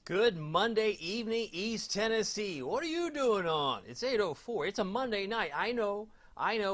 Good Monday evening, East Tennessee. What are you doing on? It's 8:04. It's a Monday night. I know.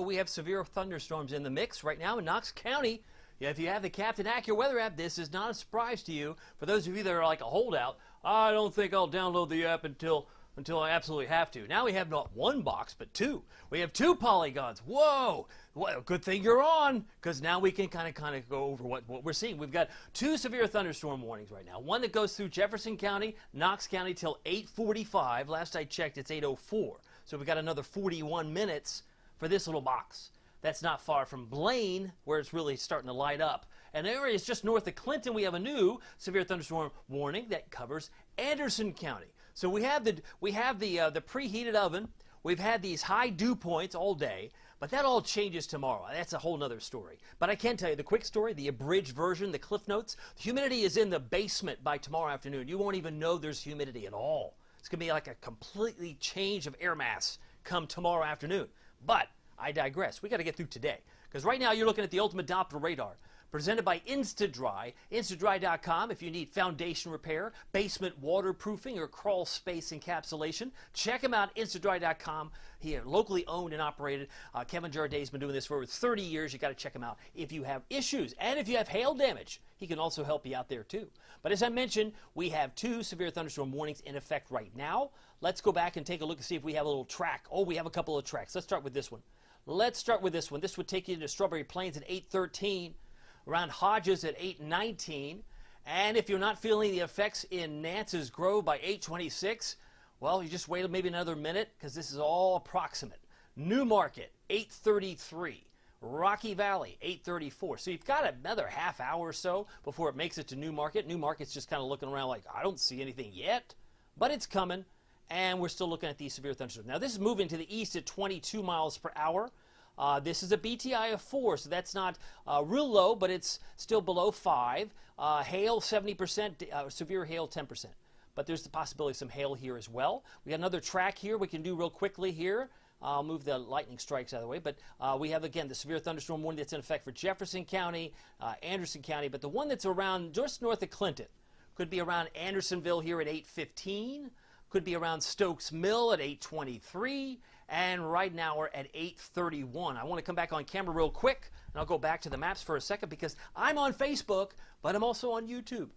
We have severe thunderstorms in the mix right now in Knox County. Yeah, if you have the Captain AccuWeather app, this is not a surprise to you. For those of you that are like a holdout, I don't think I'll download the app until I absolutely have to. Now we have not one box, but two. We have two polygons. Whoa! Well, good thing you're on, because now we can kind of go over what we're seeing. We've got two severe thunderstorm warnings right now. One that goes through Jefferson County, Knox County till 8:45. Last I checked, it's 8:04. So we've got another 41 minutes for this little box. That's not far from Blaine, where it's really starting to light up. And areas just north of Clinton, we have a new severe thunderstorm warning that covers Anderson County. So we have the preheated oven. We've had these high dew points all day, but that all changes tomorrow. That's a whole nother story. But I can tell you the quick story, the abridged version, the Cliff Notes. The humidity is in the basement by tomorrow afternoon. You won't even know there's humidity at all. It's going to be like a completely change of air mass come tomorrow afternoon. But I digress. We got to get through today, because right now you're looking at the Ultimate Doppler radar, presented by Instadry. Instadry.com if you need foundation repair, basement waterproofing, or crawl space encapsulation. Check them out, Instadry.com. Here, locally owned and operated. Kevin Jarday's been doing this for over 30 years. You got to check him out if you have issues. And if you have hail damage, he can also help you out there too. But as I mentioned, we have two severe thunderstorm warnings in effect right now. Let's go back and take a look and see if we have a little track. Oh, we have a couple of tracks. Let's start with this one. Let's start with this one. This would take you to Strawberry Plains at 8:13. Around Hodges at 8:19, and if you're not feeling the effects in Nance's Grove by 8:26, well, you just wait maybe another minute, because this is all approximate. New Market 8:33, Rocky Valley 8:34. So you've got another half hour or so before it makes it to New Market. New Market's just kind of looking around like, I don't see anything yet, but it's coming, and we're still looking at these severe thunderstorms. Now this is moving to the east at 22 miles per hour. This is a BTI of 4, so that's not real low, but it's still below 5. Hail 70%, severe hail 10%. But there's the possibility of some hail here as well. We got another track here we can do real quickly here. I'll move the lightning strikes out of the way. But we have, again, the severe thunderstorm warning that's in effect for Jefferson County, Anderson County. But the one that's around just north of Clinton could be around Andersonville here at 8:15. Could be around Stokes Mill at 8:23, and right now we're at 8:31. I want to come back on camera real quick, and I'll go back to the maps for a second, because I'm on Facebook, but I'm also on YouTube.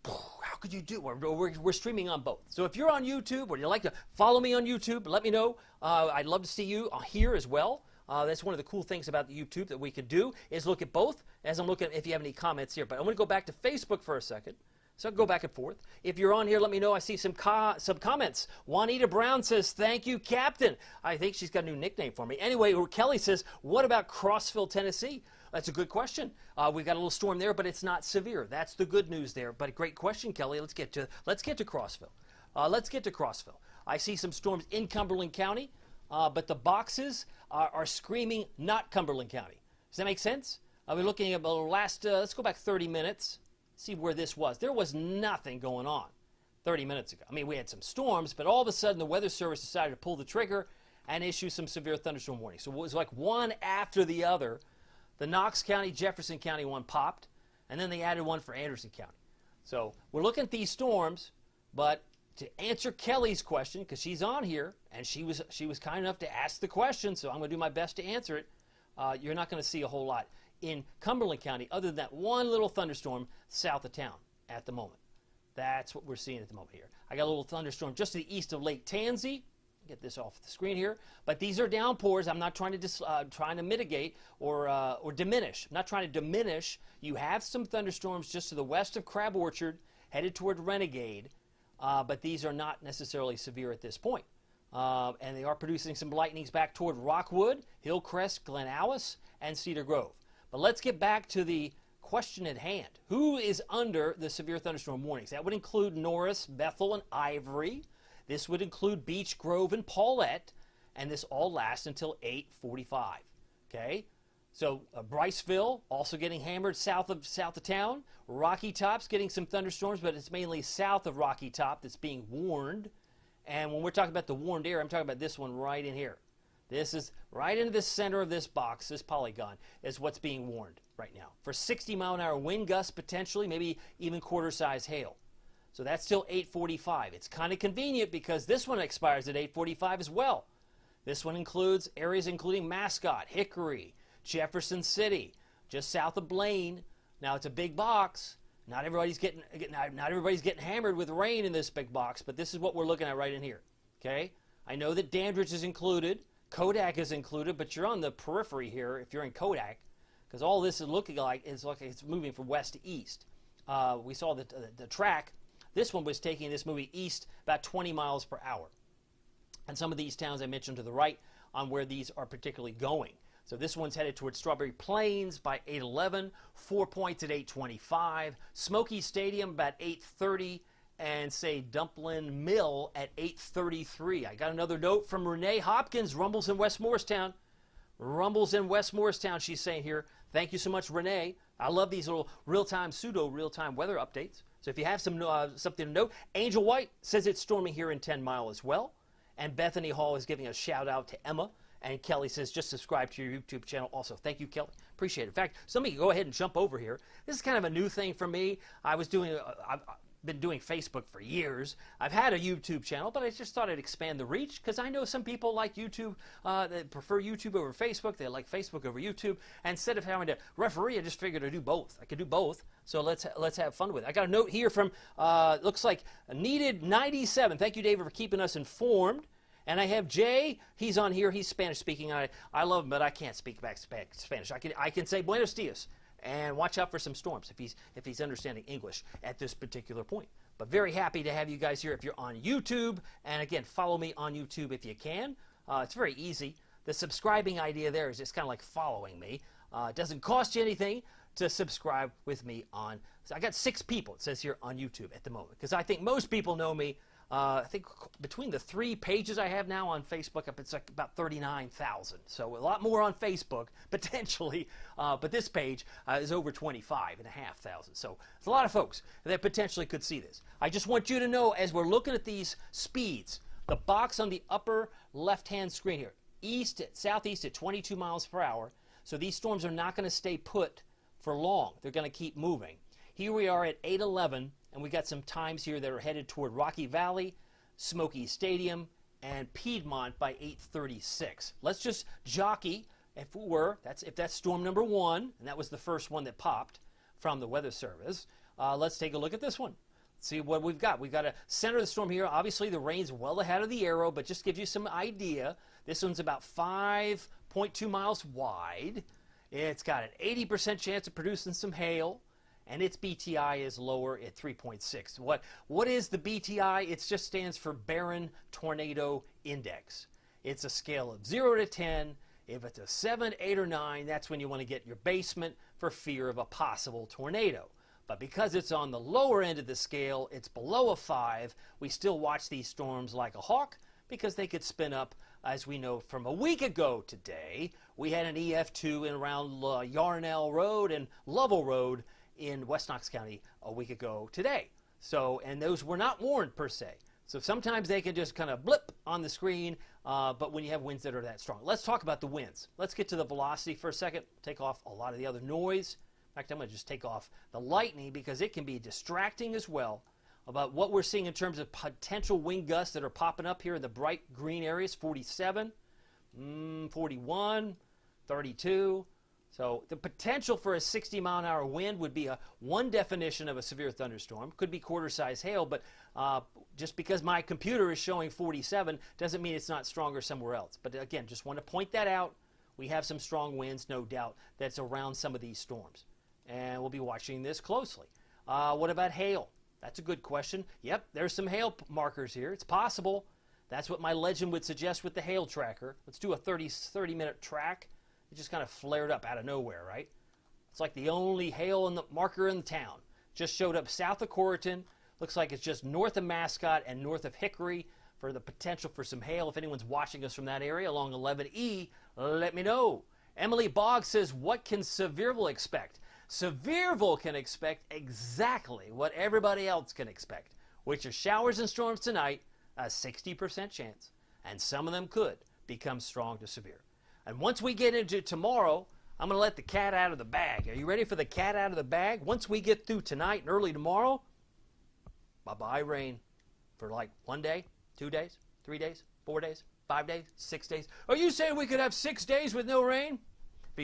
How could you do? We're streaming on both. So if you're on YouTube, or you'd like to follow me on YouTube, let me know. I'd love to see you here as well. That's one of the cool things about the YouTube that we could do, is look at both, as I'm looking at if you have any comments here. But I'm going to go back to Facebook for a second. So I'll go back and forth. If you're on here, let me know. I see some comments. Juanita Brown says, thank you, Captain. I think she's got a new nickname for me. Anyway, Kelly says, what about Crossville, Tennessee? That's a good question. We've got a little storm there, but it's not severe. That's the good news there. But a great question, Kelly. Let's get to Crossville. Let's get to Crossville. I see some storms in Cumberland County, but the boxes are screaming not Cumberland County. Does that make sense? We're looking at the last, let's go back 30 minutes. See where this was. There was nothing going on 30 minutes ago. I mean, we had some storms, but all of a sudden the Weather Service decided to pull the trigger and issue some severe thunderstorm warnings. So it was like one after the other. The Knox County, Jefferson County one popped, and then they added one for Anderson County. So we're looking at these storms, but to answer Kelly's question, because she's on here, and she was kind enough to ask the question, so I'm going to do my best to answer it. You're not going to see a whole lot in Cumberland County other than that one little thunderstorm south of town at the moment. That's what we're seeing at the moment here. I got a little thunderstorm just to the east of Lake Tansy. Get this off the screen here. But these are downpours. I'm not trying to mitigate or diminish. I'm not trying to diminish. You have some thunderstorms just to the west of Crab Orchard, headed toward Renegade, but these are not necessarily severe at this point. And they are producing some lightnings back toward Rockwood, Hillcrest, Glen Alice, and Cedar Grove. But let's get back to the question at hand. Who is under the severe thunderstorm warnings? That would include Norris, Bethel, and Ivory. This would include Beech Grove and Paulette, and this all lasts until 8:45. Okay? So Bryceville also getting hammered south of town. Rocky Top's getting some thunderstorms, but it's mainly south of Rocky Top that's being warned. And when we're talking about the warned area, I'm talking about this one right in here. This is right into the center of this box, this polygon, is what's being warned right now. For 60-mile-an-hour wind gusts, potentially, maybe even quarter-size hail. So that's still 8:45. It's kind of convenient because this one expires at 8:45 as well. This one includes areas including Mascot, Hickory, Jefferson City, just south of Blaine. Now it's a big box. Not everybody's getting hammered with rain in this big box, but this is what we're looking at right in here. Okay? I know that Dandridge is included, Kodak is included, but you're on the periphery here if you're in Kodak, because all this is looking like it's moving from west to east. We saw the track. This one was taking this moving east about 20 miles per hour. And some of these towns I mentioned to the right on where these are particularly going. So this one's headed towards Strawberry Plains by 8:11, 4 Points at 8:25, Smoky Stadium about 8:30, and say Dumplin Mill at 8:33. I got another note from Renee Hopkins, Rumbles in West Morristown. Rumbles in West Morristown, she's saying here. Thank you so much, Renee. I love these little pseudo-real-time weather updates. So if you have something to note, Angel White says it's storming here in 10 Mile as well. And Bethany Hall is giving a shout out to Emma. And Kelly says, just subscribe to your YouTube channel also. Thank you, Kelly. Appreciate it. In fact, somebody go ahead and jump over here. This is kind of a new thing for me. I've been doing Facebook for years. I've had a YouTube channel, but I just thought I'd expand the reach because I know some people like YouTube, that prefer YouTube over Facebook. They like Facebook over YouTube. And instead of having to referee, I just figured I'd do both. I could do both. So let's have fun with it. I got a note here from, looks like Needed 97. Thank you, David, for keeping us informed. And I have Jay. He's on here. He's Spanish speaking. I love him, but I can't speak back Spanish. I can say Buenos dias. And watch out for some storms if he's understanding English at this particular point. But very happy to have you guys here if you're on YouTube. And again, follow me on YouTube if you can. It's very easy. The subscribing idea there is just kind of like following me. It doesn't cost you anything to subscribe with me on. So I got 6 people, it says here, on YouTube at the moment. Because I think most people know me. I think between the 3 pages I have now on Facebook, it's like about 39,000. So a lot more on Facebook, potentially. But this page is over 25,500. So it's a lot of folks that potentially could see this. I just want you to know, as we're looking at these speeds, the box on the upper left-hand screen here, southeast at 22 miles per hour. So these storms are not going to stay put for long. They're going to keep moving. Here we are at 8:11. And we got some times here that are headed toward Rocky Valley, Smoky Stadium, and Piedmont by 8:36. Let's just jockey, if that's storm number 1, and that was the first one that popped from the Weather Service. Let's take a look at this one. See what we've got. We've got a center of the storm here. Obviously, the rain's well ahead of the arrow, but just gives you some idea. This one's about 5.2 miles wide. It's got an 80% chance of producing some hail. And its BTI is lower at 3.6. What is the BTI? It just stands for Barron Tornado Index. It's a scale of 0 to 10. If it's a 7, 8, or 9, that's when you want to get your basement for fear of a possible tornado. But because it's on the lower end of the scale, it's below a 5, we still watch these storms like a hawk because they could spin up, as we know from a week ago today. We had an EF2 in around Yarnell Road and Lovell Road in West Knox County a week ago today. So, and those were not warned per se. So sometimes they can just kind of blip on the screen, but when you have winds that are that strong. Let's talk about the winds. Let's get to the velocity for a second, take off a lot of the other noise. In fact, I'm going to just take off the lightning because it can be distracting as well about what we're seeing in terms of potential wind gusts that are popping up here in the bright green areas, 47, 41, 32. So the potential for a 60-mile-an-hour wind would be one definition of a severe thunderstorm. Could be quarter-size hail, but just because my computer is showing 47 doesn't mean it's not stronger somewhere else. But again, just want to point that out. We have some strong winds, no doubt, that's around some of these storms. And we'll be watching this closely. What about hail? That's a good question. Yep, there's some hail markers here. It's possible. That's what my legend would suggest with the hail tracker. Let's do a 30-minute track. It just kind of flared up out of nowhere, right? It's like the only hail marker in the town. Just showed up south of Corrigan. Looks like it's just north of Mascot and north of Hickory for the potential for some hail. If anyone's watching us from that area along 11E, let me know. Emily Boggs says, what can Sevierville expect? Sevierville can expect exactly what everybody else can expect, which are showers and storms tonight, a 60% chance, and some of them could become strong to severe. And once we get into tomorrow, I'm going to let the cat out of the bag. Are you ready for the cat out of the bag? Once we get through tonight and early tomorrow, Bye-bye rain for like 1 day, 2 days, 3 days, 4 days, 5 days, 6 days. Are you saying we could have 6 days with no rain?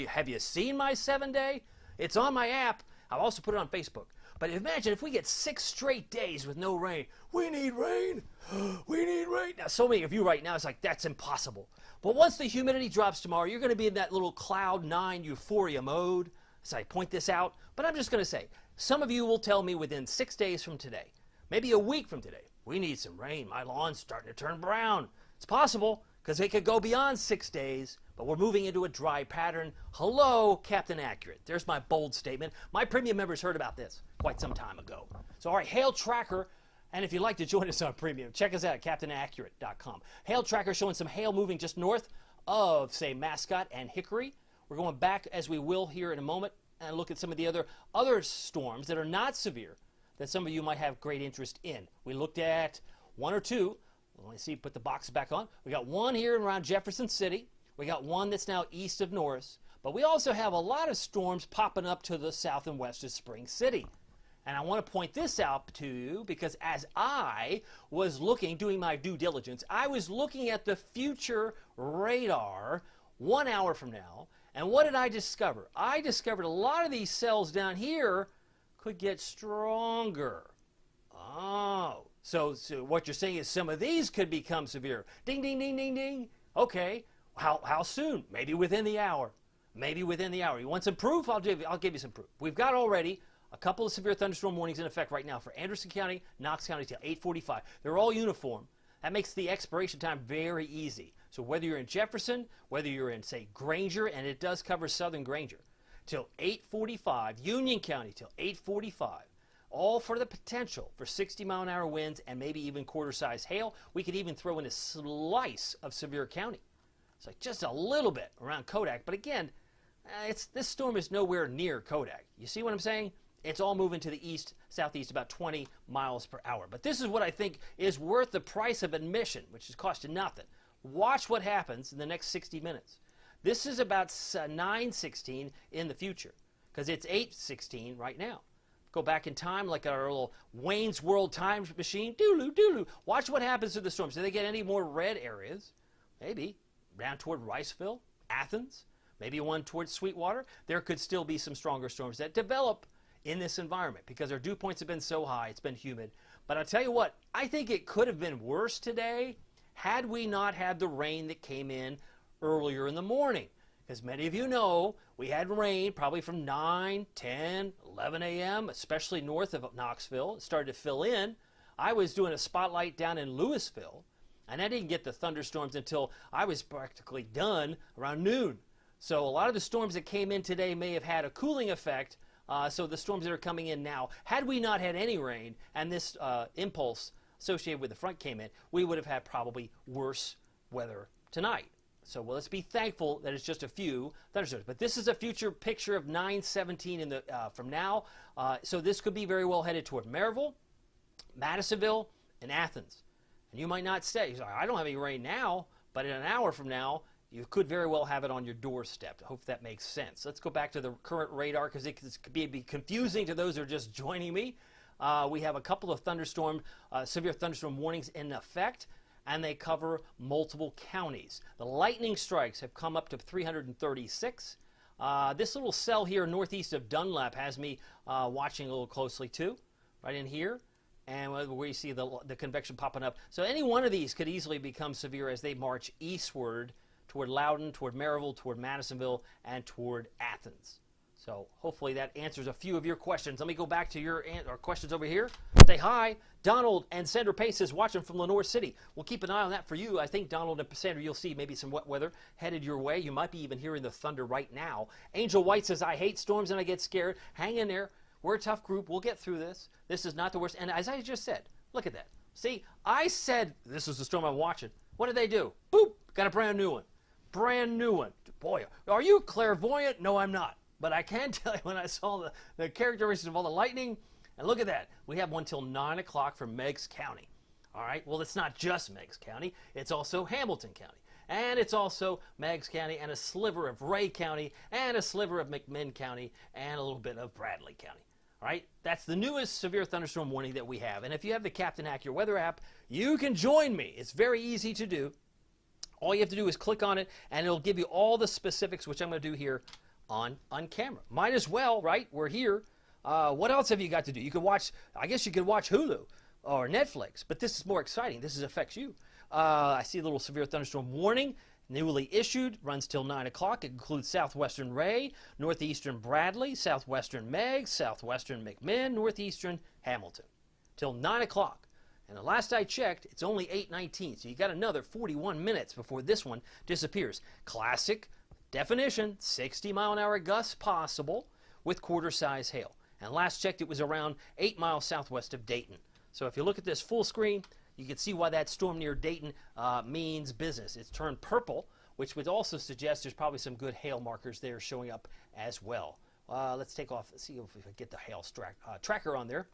Have you seen my 7-day? It's on my app. I've also put it on Facebook. But imagine if we get 6 straight days with no rain. We need rain. We need rain. Now, so many of you right now, it's like, that's impossible. But once the humidity drops tomorrow, you're going to be in that little cloud 9 euphoria mode. So I point this out. But I'm just going to say, some of you will tell me within 6 days from today, maybe a week from today, we need some rain. My lawn's starting to turn brown. It's possible because it could go beyond 6 days, but we're moving into a dry pattern. Hello, Captain Accurate. There's my bold statement. My premium members heard about this quite some time ago. So, all right, Hail Tracker. And if you'd like to join us on premium, check us out at CaptainAccurate.com. Hail Tracker showing some hail moving just north of, say, Mascot and Hickory. We're going back, as we will here in a moment, and look at some of the other storms that are not severe that some of you might have great interest in. We looked at 1 or 2. Let me see, put the box back on. We got 1 here around Jefferson City. We got 1 that's now east of Norris. But we also have a lot of storms popping up to the south and west of Spring City. And I want to point this out to you because as I was doing my due diligence, I was looking at the future radar 1 hour from now. And what did I discover? I discovered a lot of these cells down here could get stronger. Oh, so what you're saying is some of these could become severe. Ding, ding, ding, ding, ding. Okay, how soon? Maybe within the hour. Maybe within the hour. You want some proof? I'll give you some proof. We've got already a couple of severe thunderstorm warnings in effect right now for Anderson County, Knox County till 8:45. They're all uniform. That makes the expiration time very easy. So whether you're in Jefferson, whether you're in, say, Granger, and it does cover southern Granger, till 8:45, Union County till 8:45, all for the potential for 60-mile-an-hour winds and maybe even quarter-size hail. We could even throw in a slice of Sevier County. It's like just a little bit around Kodak. But again, this storm is nowhere near Kodak. You see what I'm saying? It's all moving to the east, southeast, about 20 miles per hour. But this is what I think is worth the price of admission, which is costing nothing. Watch what happens in the next 60 minutes. This is about 9:16 in the future, because it's 8:16 right now. Go back in time like our little Wayne's World time machine. Doodaloo, doodaloo. Watch what happens to the storms. Do they get any more red areas? Maybe. Down toward Riceville, Athens, maybe one towards Sweetwater. There could still be some stronger storms that develop in this environment because our dew points have been so high, it's been humid. But I'll tell you what, I think it could have been worse today had we not had the rain that came in earlier in the morning. As many of you know, we had rain probably from 9, 10, 11 a.m., especially north of Knoxville. It started to fill in. I was doing a spotlight down in Louisville, and I didn't get the thunderstorms until I was practically done around noon. So a lot of the storms that came in today may have had a cooling effect. So the storms that are coming in now, had we not had any rain and this impulse associated with the front came in, we would have had probably worse weather tonight. So let's be thankful that it's just a few thunderstorms. But this is a future picture of 9:17 from now. So this could be very well headed toward Maryville, Madisonville, and Athens. And you might not say, I don't have any rain now, but in an hour from now, you could very well have it on your doorstep. I hope that makes sense. Let's go back to the current radar because it could be confusing to those who are just joining me. We have a couple of severe thunderstorm warnings in effect, and they cover multiple counties. The lightning strikes have come up to 336. This little cell here northeast of Dunlap has me watching a little closely too, right in here. And where you see the convection popping up. So any one of these could easily become severe as they march eastward toward Loudoun, toward Maryville, toward Madisonville, and toward Athens. So hopefully that answers a few of your questions. Let me go back to your questions over here. Say hi. Donald and Sandra Pace is watching from Lenore City. We'll keep an eye on that for you. I think, Donald and Sandra, you'll see maybe some wet weather headed your way. You might be even hearing the thunder right now. Angel White says, I hate storms and I get scared. Hang in there. We're a tough group. We'll get through this. This is not the worst. And as I just said, look at that. See, I said this is the storm I'm watching. What did they do? Boop, got a brand new one. Brand new one. Boy, are you clairvoyant? No, I'm not. But I can tell you when I saw the characteristics of all the lightning, and look at that. We have one till 9 o'clock for Meigs County. All right, well, it's not just Meigs County. It's also Hamilton County. And it's also Meigs County and a sliver of Ray County and a sliver of McMinn County and a little bit of Bradley County. All right, that's the newest severe thunderstorm warning that we have. And if you have the Captain Accurate Weather app, you can join me. It's very easy to do. All you have to do is click on it, and it'll give you all the specifics, which I'm going to do here on camera. Might as well, right? We're here. What else have you got to do? You can watch, I guess you could watch Hulu or Netflix, but this is more exciting. This affects you. I see a little severe thunderstorm warning. Newly issued, runs till 9 o'clock. It includes southwestern Ray, northeastern Bradley, southwestern Meigs, southwestern McMinn, northeastern Hamilton. Till 9 o'clock. And the last I checked, it's only 8:19, so you got another 41 minutes before this one disappears. Classic definition, 60-mile-an-hour gusts possible with quarter-size hail. And last checked, it was around 8 miles southwest of Dayton. So if you look at this full screen, you can see why that storm near Dayton means business. It's turned purple, which would also suggest there's probably some good hail markers there showing up as well. Let's take off, see if we can get the hail tracker on there.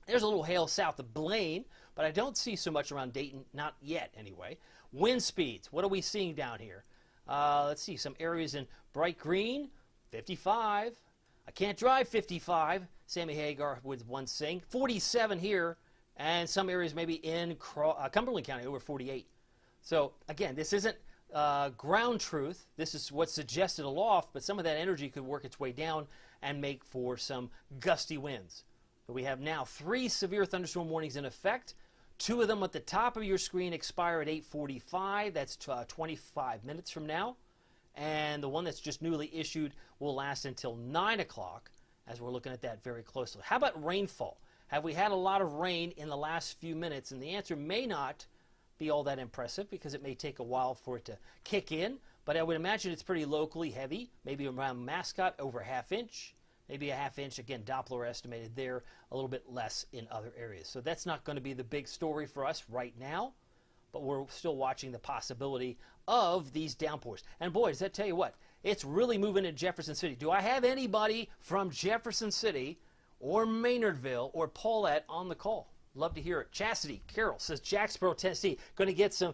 There's a little hail south of Blaine, but I don't see so much around Dayton, not yet anyway. Wind speeds, what are we seeing down here? Let's see, some areas in bright green, 55. I can't drive 55, Sammy Hagar would once sing. 47 here. And some areas maybe in Cumberland County over 48. So again, this isn't ground truth. This is what's suggested aloft, but some of that energy could work its way down and make for some gusty winds. So we have now 3 severe thunderstorm warnings in effect. 2 of them at the top of your screen expire at 8:45. That's 25 minutes from now. And the one that's just newly issued will last until 9 o'clock, as we're looking at that very closely. How about rainfall? Have we had a lot of rain in the last few minutes? And the answer may not be all that impressive because it may take a while for it to kick in. But I would imagine it's pretty locally heavy, maybe around Mascot over a ½ inch, maybe a ½ inch. Again, Doppler estimated there, a little bit less in other areas. So that's not going to be the big story for us right now, but we're still watching the possibility of these downpours. And boy, does that tell you what? It's really moving in Jefferson City. Do I have anybody from Jefferson City or Maynardville or Paulette on the call? Love to hear it. Chastity Carroll says Jacksboro, Tennessee, going to get some.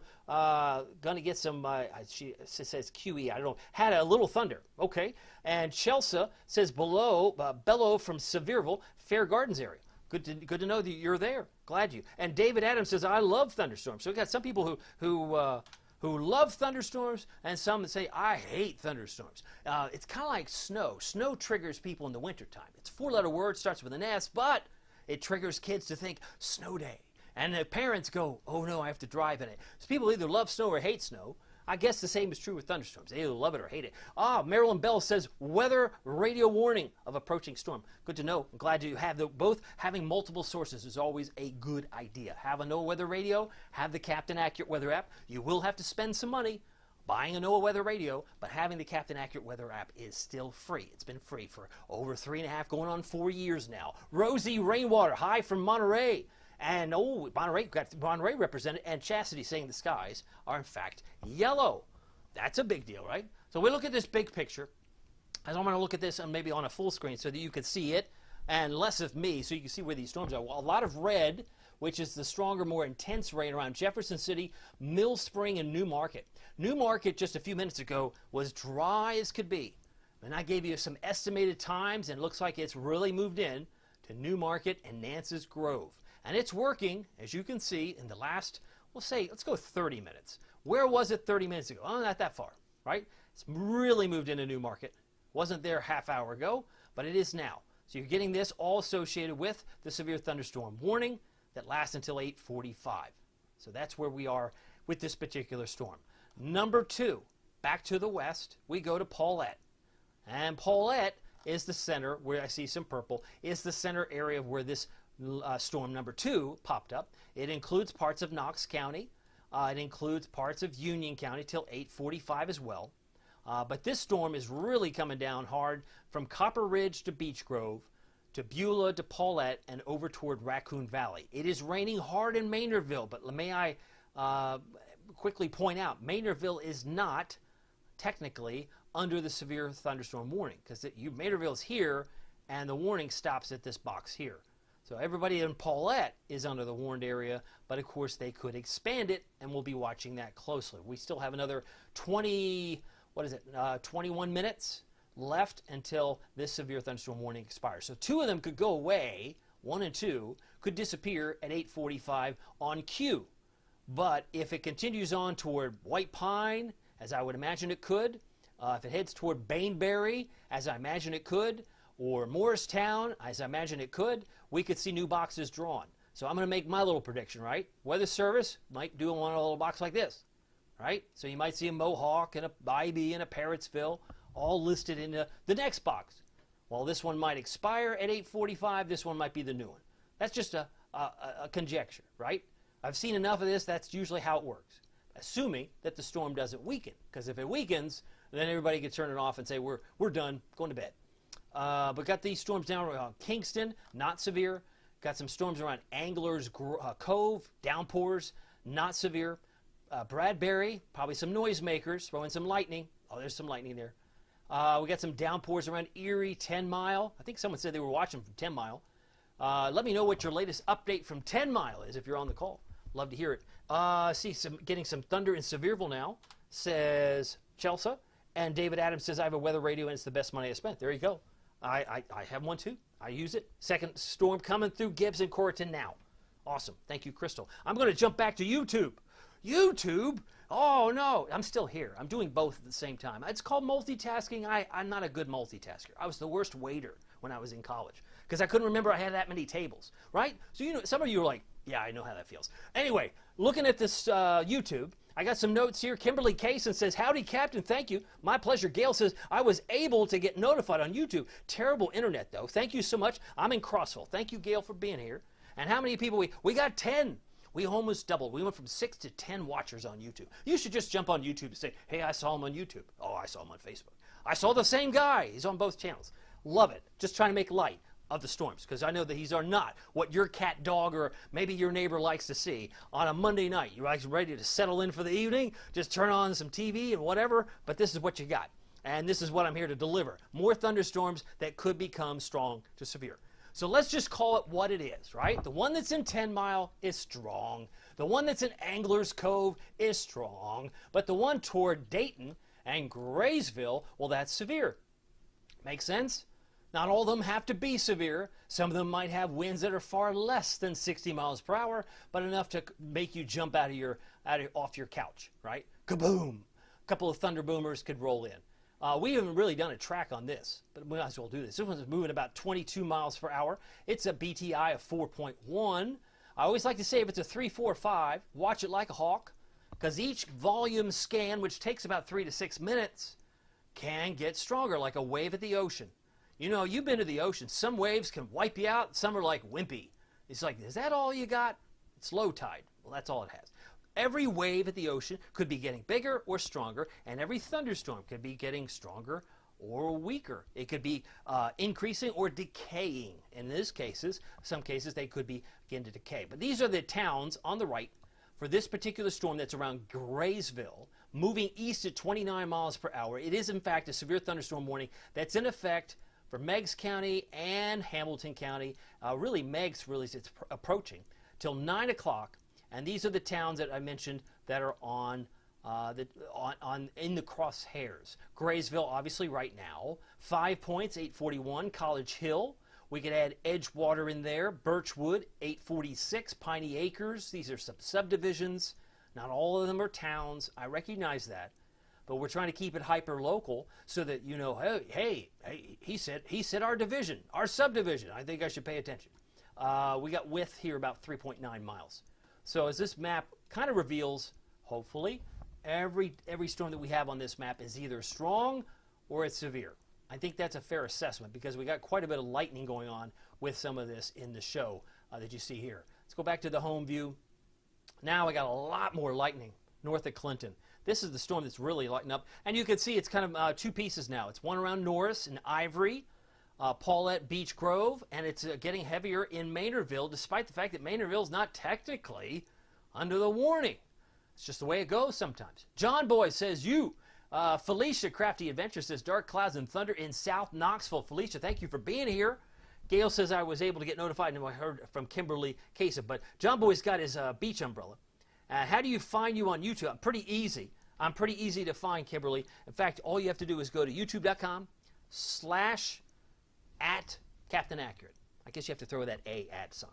She says QE. I don't know. Had a little thunder. Okay. And Chelsea says Bellow from Sevierville, Fair Gardens area. Good to know that you're there. Glad you. And David Adams says I love thunderstorms. So we got some people who love thunderstorms, and some that say, I hate thunderstorms. It's kind of like snow. Snow triggers people in the wintertime. It's a 4-letter word, starts with an S, but it triggers kids to think snow day. And the parents go, oh no, I have to drive in it. So people either love snow or hate snow. I guess the same is true with thunderstorms. They either love it or hate it. Marilyn Bell says, weather radio warning of approaching storm. Good to know. I'm glad you have both. Having multiple sources is always a good idea. Have a NOAA weather radio. Have the Captain Accurate Weather app. You will have to spend some money buying a NOAA weather radio, but having the Captain Accurate Weather app is still free. It's been free for over 3.5, going on 4 years now. Rosie Rainwater, hi from Monterey. And Monterey got Monterey represented, and Chastity saying the skies are in fact yellow. That's a big deal, right? So we look at this big picture. I'm going to look at this and maybe on a full screen so that you can see it, and less of me so you can see where these storms are. Well, a lot of red, which is the stronger, more intense rain around Jefferson City, Mill Spring, and New Market. New Market just a few minutes ago was dry as could be. And I gave you some estimated times, and it looks like it's really moved in to New Market and Nance's Grove. And it's working, as you can see, in the last, we'll say, let's go 30 minutes. Where was it 30 minutes ago? Oh, not that far, right? It's really moved into New Market. Wasn't there a half hour ago, but it is now. So you're getting this all associated with the severe thunderstorm warning that lasts until 8:45. So that's where we are with this particular storm. Number 2, back to the west, we go to Paulette. And Paulette is the center, where I see some purple, is the center area of where this storm number 2 popped up. It includes parts of Knox County. It includes parts of Union County till 8:45 as well. But this storm is really coming down hard from Copper Ridge to Beech Grove, to Beulah to Paulette, and over toward Raccoon Valley. It is raining hard in Maynardville, but may I quickly point out, Maynardville is not technically under the severe thunderstorm warning, because Maynardville is here, and the warning stops at this box here. So everybody in Paulette is under the warned area, but of course they could expand it, and we'll be watching that closely. We still have another 21 minutes left until this severe thunderstorm warning expires. So 2 of them could go away, 1 and 2 could disappear at 8:45 on cue. But if it continues on toward White Pine, as I would imagine it could, if it heads toward Bainbury, as I imagine it could, or Morristown, as I imagine it could, we could see new boxes drawn. So I'm going to make my little prediction, right? Weather Service might do one little box like this, right? So you might see a Mohawk and a Bybee and a Parrotsville all listed in the next box. Well, this one might expire at 8:45. This one might be the new one. That's just a conjecture, right? I've seen enough of this. That's usually how it works, assuming that the storm doesn't weaken. Because if it weakens, then everybody can turn it off and say, we're done, going to bed. But got these storms down around Kingston, not severe. Got some storms around Anglers Cove, downpours, not severe. Bradbury, probably some noisemakers, throwing some lightning. Oh, there's some lightning there. We got some downpours around Erie, 10 Mile. I think someone said they were watching from 10 Mile. Let me know what your latest update from 10 Mile is if you're on the call. Love to hear it. See, getting some thunder in Sevierville now, says Chelsea. And David Adams says, I have a weather radio and it's the best money I spent. There you go. I have one too. I use it. Second storm coming through Gibbs and Corrigan now. Awesome. Thank you, Crystal. I'm going to jump back to YouTube. YouTube? Oh, no. I'm still here. I'm doing both at the same time. It's called multitasking. I'm not a good multitasker. I was the worst waiter when I was in college because I couldn't remember I had that many tables, right? So, you know, some of you are like, yeah, I know how that feels. Anyway, looking at this YouTube, I got some notes here. Kimberly Kaysen says, howdy, Captain. Thank you. My pleasure. Gail says, I was able to get notified on YouTube. Terrible internet, though. Thank you so much. I'm in Crossville. Thank you, Gail, for being here. And how many people? We got 10. We almost doubled. We went from 6 to 10 watchers on YouTube. You should just jump on YouTube and say, hey, I saw him on YouTube. Oh, I saw him on Facebook. I saw the same guy. He's on both channels. Love it. Just trying to make light of the storms, because I know that these are not what your cat, dog, or maybe your neighbor likes to see on a Monday night. You're like ready to settle in for the evening, just turn on some TV and whatever, but this is what you got. And this is what I'm here to deliver. More thunderstorms that could become strong to severe. So let's just call it what it is, right? The one that's in 10 Mile is strong. The one that's in Anglers Cove is strong. But the one toward Dayton and Graysville, well, that's severe. Make sense? Not all of them have to be severe. Some of them might have winds that are far less than 60 miles per hour, but enough to make you jump off your couch, right? Kaboom! A couple of thunder boomers could roll in. We haven't really done a track on this, but we might as well do this. This one's moving about 22 miles per hour. It's a BTI of 4.1. I always like to say if it's a 3, 4, 5, watch it like a hawk, because each volume scan, which takes about 3 to 6 minutes, can get stronger, like a wave at the ocean. You know, you've been to the ocean. Some waves can wipe you out. Some are like wimpy. It's like, is that all you got? It's low tide. Well, that's all it has. Every wave at the ocean could be getting bigger or stronger, and every thunderstorm could be getting stronger or weaker. It could be increasing or decaying. In these cases, some cases they could begin to decay. But these are the towns on the right for this particular storm that's around Graysville, moving east at 29 miles per hour. It is, in fact, a severe thunderstorm warning that's in effect for Meigs County and Hamilton County. Really, Meigs it's approaching till 9 o'clock. And these are the towns that I mentioned that are in the crosshairs. Graysville, obviously, right now. 5 Points, 841. College Hill. We could add Edgewater in there. Birchwood, 846. Piney Acres. These are some subdivisions. Not all of them are towns. I recognize that. But we're trying to keep it hyper-local so that you know, hey, he said our division, our subdivision. I think I should pay attention. We got width here about 3.9 miles. So as this map kind of reveals, hopefully, every storm that we have on this map is either strong or it's severe. I think that's a fair assessment because we got quite a bit of lightning going on with some of this in the show that you see here. Let's go back to the home view. Now we got a lot more lightning north of Clinton. This is the storm that's really lighting up. And you can see it's kind of 2 pieces now. It's one around Norris and Ivory, Paulette, Beech Grove, and it's getting heavier in Maynardville, despite the fact that Maynardville's not technically under the warning. It's just the way it goes sometimes. John Boy says, Felicia Crafty Adventure says, dark clouds and thunder in South Knoxville. Felicia, thank you for being here. Gail says I was able to get notified, and I heard from Kimberly Kaysen. But John Boy's got his beach umbrella. How do you find you on YouTube? Pretty easy. I'm pretty easy to find, Kimberly. In fact, all you have to do is go to youtube.com at Captain Accurate. I guess you have to throw that at sign,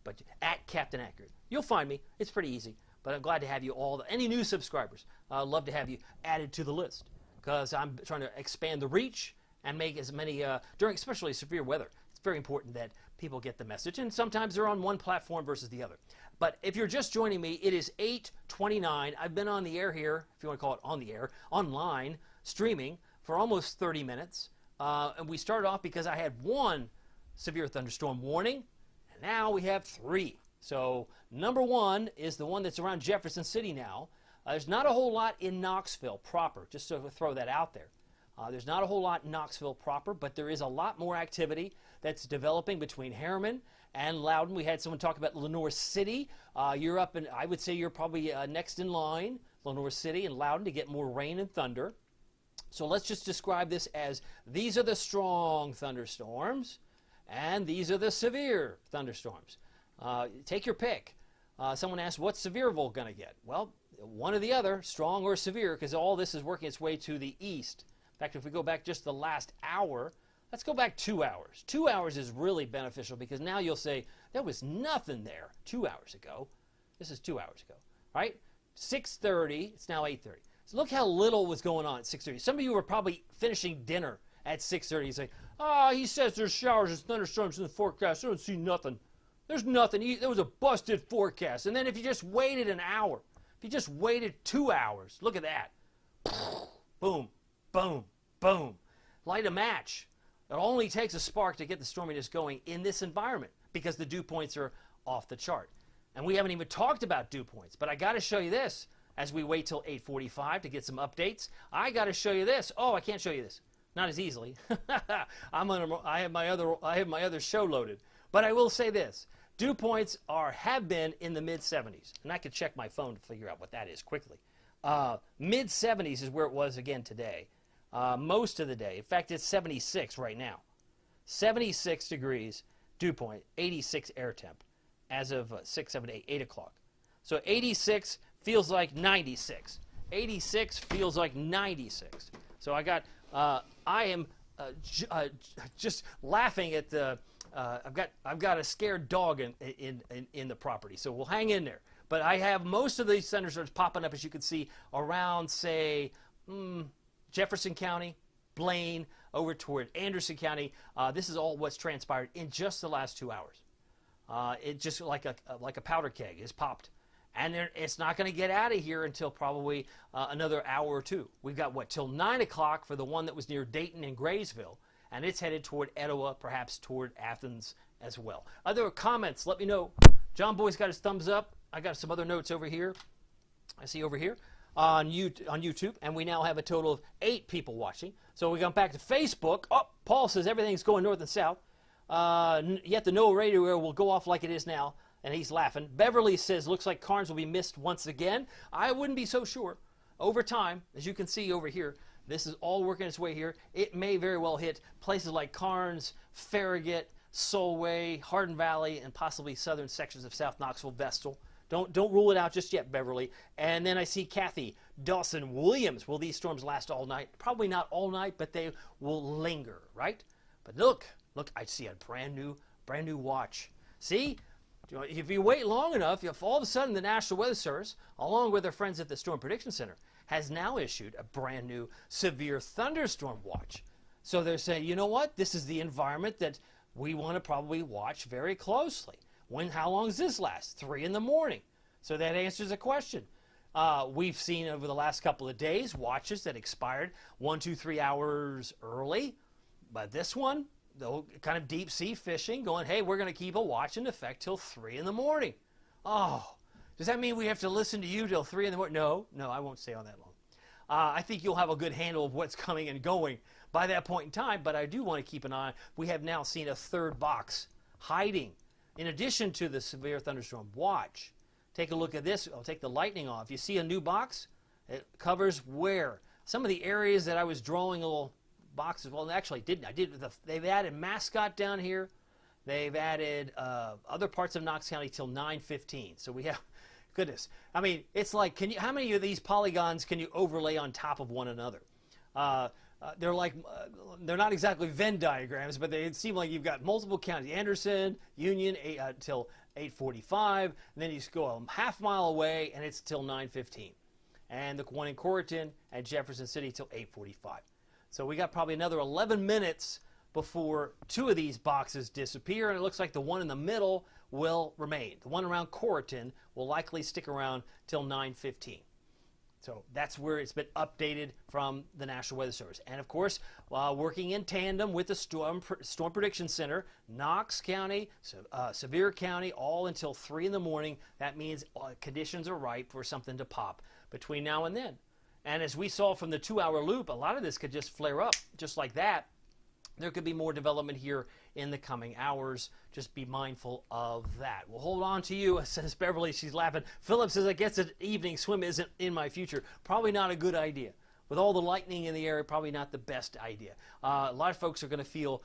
but at Captain Accurate. You'll find me. It's pretty easy. But I'm glad to have you all. Any new subscribers, I'd love to have you added to the list because I'm trying to expand the reach and make as many, during especially severe weather. It's very important that people get the message, and sometimes they're on one platform versus the other. But if you're just joining me, it is 8:29. I've been on the air here, if you want to call it on the air, online, streaming for almost 30 minutes. And we started off because I had one severe thunderstorm warning, and now we have 3. So number 1 is the one that's around Jefferson City now. There's not a whole lot in Knoxville proper, just to throw that out there. There's not a whole lot in Knoxville proper, but there is a lot more activity that's developing between Harriman and Loudoun. We had someone talk about Lenoir City. You're up, and I would say you're probably next in line, Lenoir City and Loudoun, to get more rain and thunder. So let's just describe this as these are the strong thunderstorms, and these are the severe thunderstorms. Take your pick. Someone asked, what's Sevierville going to get? Well, one or the other, strong or severe, because all this is working its way to the east. In fact, if we go back just the last hour, let's go back 2 hours. 2 hours is really beneficial because now you'll say, there was nothing there 2 hours ago. This is 2 hours ago, right? 6:30, it's now 8:30. So look how little was going on at 6:30. Some of you were probably finishing dinner at 6:30. You say, he says there's showers and thunderstorms in the forecast. I don't see nothing. There's nothing. There was a busted forecast. And then if you just waited an hour, if you just waited 2 hours, look at that. Boom, boom, boom. Light a match. It only takes a spark to get the storminess going in this environment because the dew points are off the chart. And we haven't even talked about dew points, but I got to show you this as we wait till 8:45 to get some updates. I got to show you this. Oh, I can't show you this. Not as easily. I have my other show loaded. But I will say this. Dew points have been in the mid-70s. And I could check my phone to figure out what that is quickly. Mid-70s is where it was again today. Most of the day. In fact, it's 76 right now. 76 degrees dew point, 86 air temp as of 6, 7, 8, 8 o'clock. So 86 feels like 96. 86 feels like 96. So I am just laughing at the, I've got a scared dog in the property. So we'll hang in there. But I have most of these thunderstorms popping up, as you can see, around, say, Jefferson County, Blaine, over toward Anderson County. This is all what's transpired in just the last 2 hours. It just like a powder keg is popped. And it's not going to get out of here until probably another hour or two. We've got, what, till 9 o'clock for the one that was near Dayton and Graysville. And it's headed toward Etowah, perhaps toward Athens as well. Other comments, let me know. John Boy's got his thumbs up. I got some other notes over here. I see over here on YouTube. And we now have a total of 8 people watching. So we go back to Facebook. Oh, Paul says everything's going north and south. Yet the NOAA radio will go off like it is now. And he's laughing. Beverly says, looks like Karnes will be missed once again. I wouldn't be so sure. Over time, as you can see over here, this is all working its way here. It may very well hit places like Karnes, Farragut, Solway, Hardin Valley, and possibly southern sections of South Knoxville, Vestal. Don't rule it out just yet, Beverly. And then I see Kathy, Dawson, Williams. Will these storms last all night? Probably not all night, but they will linger, right? But look, I see a brand new watch. See? If you wait long enough, if all of a sudden the National Weather Service, along with their friends at the Storm Prediction Center, has now issued a brand new severe thunderstorm watch. So they're saying, you know what? This is the environment that we want to probably watch very closely. How long does this last? 3 in the morning. So that answers the question. We've seen over the last couple of days watches that expired 1, 2, 3 hours early. But this one, though, kind of deep sea fishing, going, hey, we're going to keep a watch in effect till 3 in the morning. Oh, does that mean we have to listen to you till 3 in the morning? No, I won't stay on that long. I think you'll have a good handle of what's coming and going by that point in time, but I do want to keep an eye. We have now seen a third box hiding. In addition to the severe thunderstorm watch, take a look at this. I'll take the lightning off. You see a new box? It covers where? Some of the areas that I was drawing little boxes. Well, actually, they've added Mascot down here. They've added other parts of Knox County till 9:15. So we have, goodness. I mean, it's like, how many of these polygons can you overlay on top of one another? they're not exactly Venn diagrams, but they seem like you've got multiple counties. Anderson, Union, till 8:45, and then you go a half mile away, and it's till 9:15. And the one in Corrigan and Jefferson City till 8:45. So we got probably another 11 minutes before two of these boxes disappear, and it looks like the one in the middle will remain. The one around Corrigan will likely stick around till 9:15. So that's where it's been updated from the National Weather Service. And of course, working in tandem with the Storm Prediction Center, Knox County, Sevier County, all until 3 in the morning. That means conditions are ripe for something to pop between now and then. And as we saw from the 2-hour loop, a lot of this could just flare up just like that. There could be more development here in the coming hours. Just be mindful of that. We'll hold on to you, says Beverly. She's laughing. Philip says, I guess an evening swim isn't in my future. Probably not a good idea. With all the lightning in the air, probably not the best idea. A lot of folks are going to feel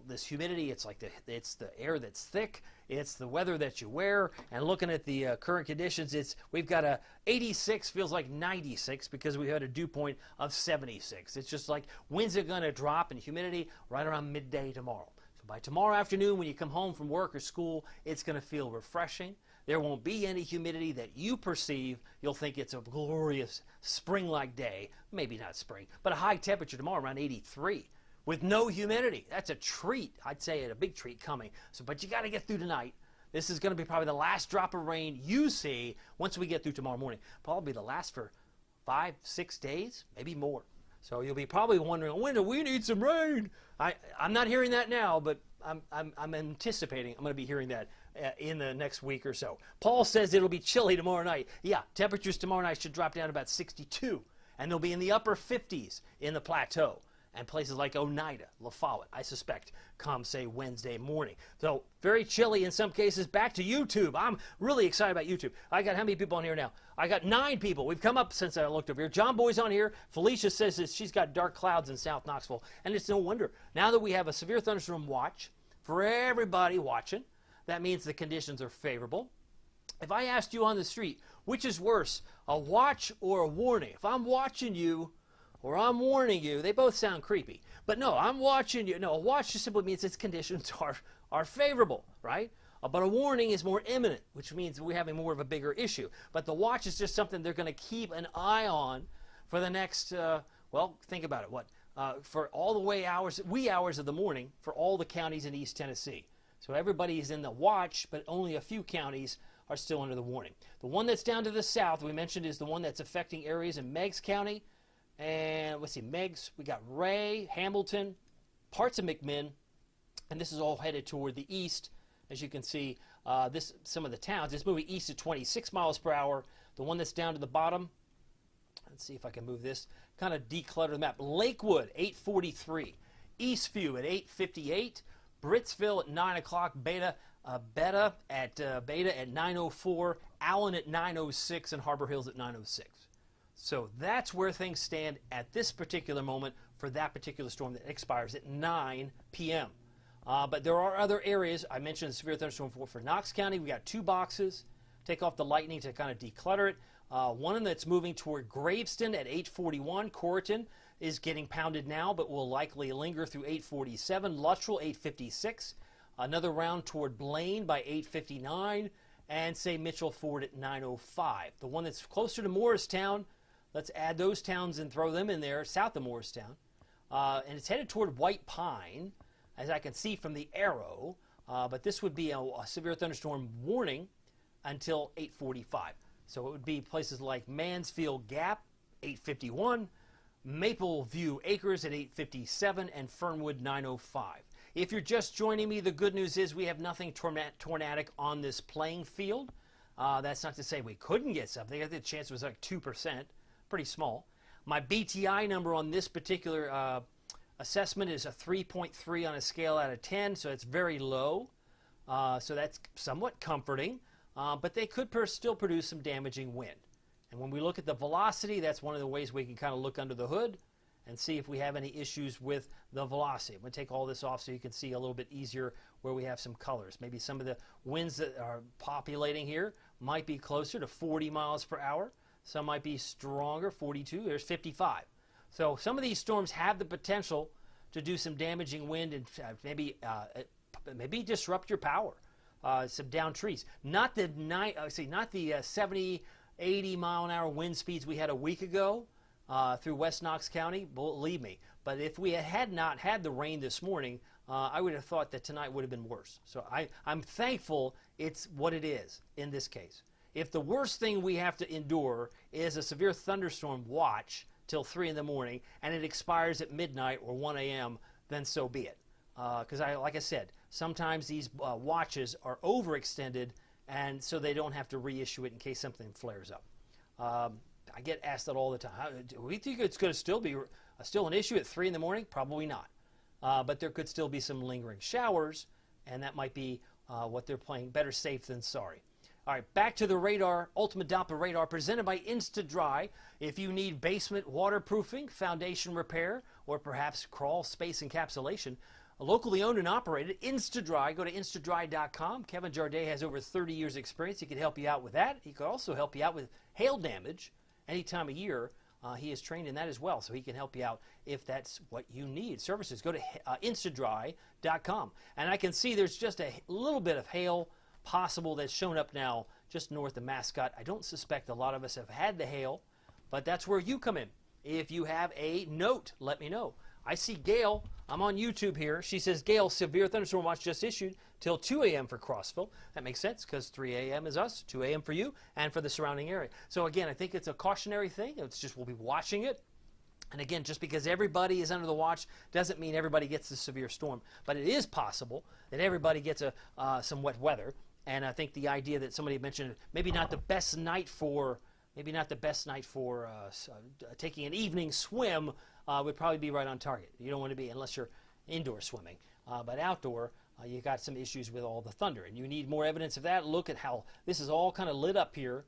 this humidity. It's like it's the air that's thick. It's the weather that you wear. And looking at the current conditions, we've got a 86, feels like 96 because we had a dew point of 76. It's just like winds are going to drop and humidity right around midday tomorrow. So by tomorrow afternoon, when you come home from work or school, it's going to feel refreshing. There won't be any humidity that you perceive. You'll think it's a glorious spring-like day. Maybe not spring, but a high temperature tomorrow around 83 with no humidity. That's a treat. I'd say a big treat coming. But you got to get through tonight. This is going to be probably the last drop of rain you see once we get through tomorrow morning. Probably the last for 5-6 days, maybe more. So you'll be probably wondering, when do we need some rain? I'm not hearing that now, but I'm anticipating I'm going to be hearing that in the next week or so. Paul says it'll be chilly tomorrow night. Yeah, temperatures tomorrow night should drop down to about 62, and they'll be in the upper 50s in the plateau and places like Oneida, La Follette, I suspect, come, say, Wednesday morning. So very chilly in some cases. Back to YouTube. I'm really excited about YouTube. I got how many people on here now? I got 9 people. We've come up since I looked over here. John Boy's on here. Felicia says that she's got dark clouds in South Knoxville, and it's no wonder. Now that we have a severe thunderstorm watch for everybody watching, that means the conditions are favorable. If I asked you on the street, which is worse, a watch or a warning? If I'm watching you or I'm warning you, they both sound creepy. But no, I'm watching you. No, a watch just simply means its conditions are favorable, right? But a warning is more imminent, which means we're having more of a bigger issue. But the watch is just something they're going to keep an eye on for the next, well, think about it, for all the wee hours of the morning for all the counties in East Tennessee. So everybody is in the watch, but only a few counties are still under the warning. The one that's down to the south, we mentioned, is the one that's affecting areas in Meigs County. And let's see, Meigs, we got Ray, Hamilton, parts of McMinn, and this is all headed toward the east. As you can see, some of the towns, it's moving east at 26 miles per hour. The one that's down to the bottom, let's see if I can move this, kind of declutter the map. Lakewood, 8:43. Eastview at 8:58. Britsville at 9 o'clock. Beta at 9:04. Allen at 9:06, and Harbor Hills at 9:06. So that's where things stand at this particular moment for that particular storm that expires at 9 p.m. But there are other areas. I mentioned severe thunderstorm for Knox County. We got 2 boxes. Take off the lightning to kind of declutter it. One that's moving toward Graveston at 8:41. Corrigan is getting pounded now, but will likely linger through 8:47. Luttrell, 8:56. Another round toward Blaine by 8:59. And say Mitchell Ford at 9:05. The one that's closer to Morristown, let's add those towns and throw them in there, south of Morristown. And it's headed toward White Pine, as I can see from the arrow. But this would be a severe thunderstorm warning until 8:45. So it would be places like Mansfield Gap, 8:51. Maple View Acres at 8:57, and Fernwood 9:05. If you're just joining me, the good news is we have nothing tornadic on this playing field. That's not to say we couldn't get something. I think the chance was like 2%, pretty small. My BTI number on this particular assessment is a 3.3 on a scale out of 10, so it's very low. So that's somewhat comforting, but they could still produce some damaging wind. And when we look at the velocity, that's one of the ways we can kind of look under the hood and see if we have any issues with the velocity. I'm going to take all this off so you can see a little bit easier where we have some colors. Maybe some of the winds that are populating here might be closer to 40 miles per hour. Some might be stronger, 42. There's 55. So some of these storms have the potential to do some damaging wind and maybe disrupt your power. Some downed trees. Not the 70, 80 mile an hour wind speeds we had a week ago through West Knox County. Believe me. But if we had not had the rain this morning, I would have thought that tonight would have been worse. So I'm thankful it's what it is in this case. If the worst thing we have to endure is a severe thunderstorm watch till 3 in the morning and it expires at midnight or 1 a.m., then so be it. Because like I said, sometimes these watches are overextended, and so they don't have to reissue it in case something flares up. I get asked that all the time. Do we think it's going to still be still an issue at 3 in the morning? Probably not. But there could still be some lingering showers, and that might be what they're playing. Better safe than sorry. All right, back to the radar, Ultimate Doppler Radar, presented by InstaDry. If you need basement waterproofing, foundation repair, or perhaps crawl space encapsulation, locally owned and operated, InstaDry. Go to instadry.com. Kevin Jardet has over 30 years experience. He can help you out with that. He could also help you out with hail damage any time of year. He is trained in that as well, so he can help you out if that's what you need. Services, go to instadry.com. And I can see there's just a little bit of hail possible that's shown up now just north of Mascot. I don't suspect a lot of us have had the hail, but that's where you come in. If you have a note, let me know. I see Gail. I'm on YouTube here. She says, Gail, severe thunderstorm watch just issued till 2 a.m. for Crossville. That makes sense because 3 a.m. is us, 2 a.m. for you, and for the surrounding area. So again, I think it's a cautionary thing. It's just we'll be watching it. And again, just because everybody is under the watch doesn't mean everybody gets the severe storm. But it is possible that everybody gets some wet weather. And I think the idea that somebody mentioned maybe not the best night for taking an evening swim would probably be right on target. You don't want to be unless you're indoor swimming. But outdoor, you got some issues with all the thunder. And you need more evidence of that. Look at how this is all kind of lit up here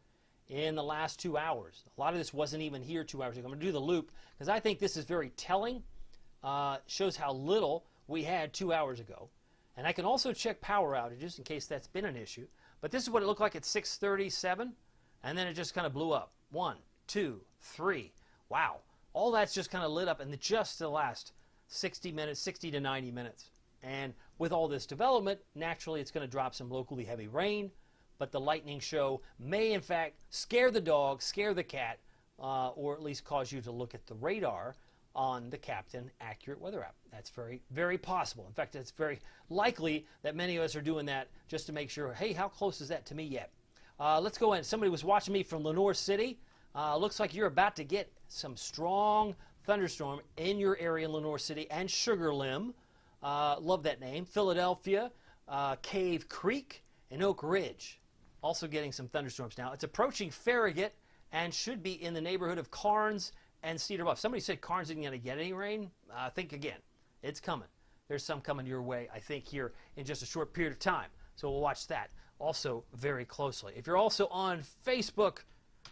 in the last 2 hours. A lot of this wasn't even here 2 hours ago. I'm going to do the loop because I think this is very telling. Shows how little we had 2 hours ago. And I can also check power outages in case that's been an issue. But this is what it looked like at 6:37, and then it just kind of blew up. 1, 2, 3. Wow. All that's just kind of lit up in just the last 60 minutes, 60 to 90 minutes. And with all this development, naturally it's going to drop some locally heavy rain, but the lightning show may in fact scare the dog, scare the cat, or at least cause you to look at the radar on the Captain Accurate Weather app. That's very, very possible. In fact, it's very likely that many of us are doing that just to make sure, hey, how close is that to me yet? Let's go in. Somebody was watching me from Lenoir City. Looks like you're about to get some strong thunderstorm in your area in Lenoir City and Sugar Limb. Love that name. Philadelphia, Cave Creek, and Oak Ridge. Also getting some thunderstorms now. It's approaching Farragut and should be in the neighborhood of Carnes and Cedar Bluff. Somebody said Carnes isn't going to get any rain. Think again. It's coming. There's some coming your way, I think, here in just a short period of time. So we'll watch that also very closely. If you're also on Facebook,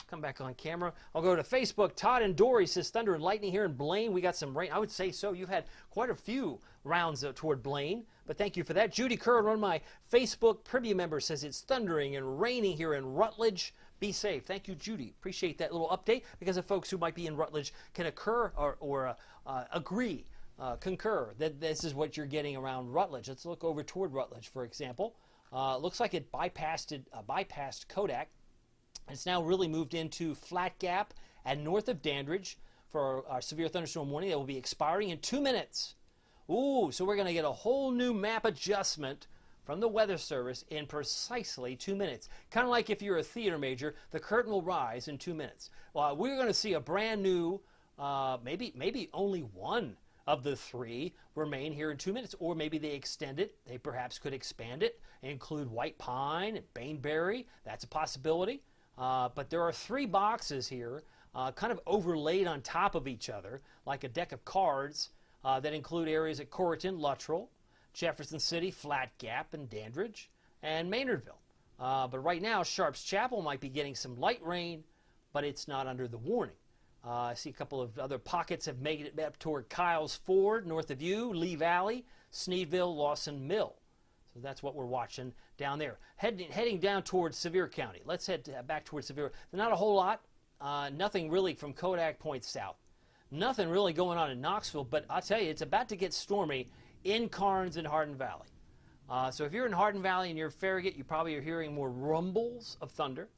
come back on camera. I'll go to Facebook. Todd and Dory says thunder and lightning here in Blaine. We got some rain. I would say so. You've had quite a few rounds toward Blaine, but thank you for that. Judy Kerr, one of my Facebook Privy members, says it's thundering and raining here in Rutledge. Be safe. Thank you, Judy. Appreciate that little update because of folks who might be in Rutledge can agree, concur that this is what you're getting around Rutledge. Let's look over toward Rutledge, for example. Looks like it bypassed Kodak. It's now really moved into Flat Gap and north of Dandridge for our severe thunderstorm warning that will be expiring in 2 minutes. Ooh, so we're going to get a whole new map adjustment from the Weather Service in precisely 2 minutes. Kind of like if you're a theater major, the curtain will rise in 2 minutes. We're going to see a brand new, maybe only one of the three remain here in 2 minutes, or maybe they extend it. They perhaps could expand it, include White Pine and Bainbury. That's a possibility. But there are 3 boxes here, kind of overlaid on top of each other, like a deck of cards that include areas at Corrigan, Luttrell, Jefferson City, Flat Gap, and Dandridge, and Maynardville. But right now, Sharps Chapel might be getting some light rain, but it's not under the warning. I see a couple of other pockets have made it up toward Kyles Ford, north of you, Lee Valley, Sneedville, Lawson Mill. So that's what we're watching down there. Heading down towards Sevier County. Let's head back towards Sevier. Not a whole lot. Nothing really from Kodak Point south. nothing really going on in Knoxville, but I'll tell you, it's about to get stormy in Karnes and Hardin Valley. So if you're in Hardin Valley and you're Farragut, you probably are hearing more rumbles of thunder.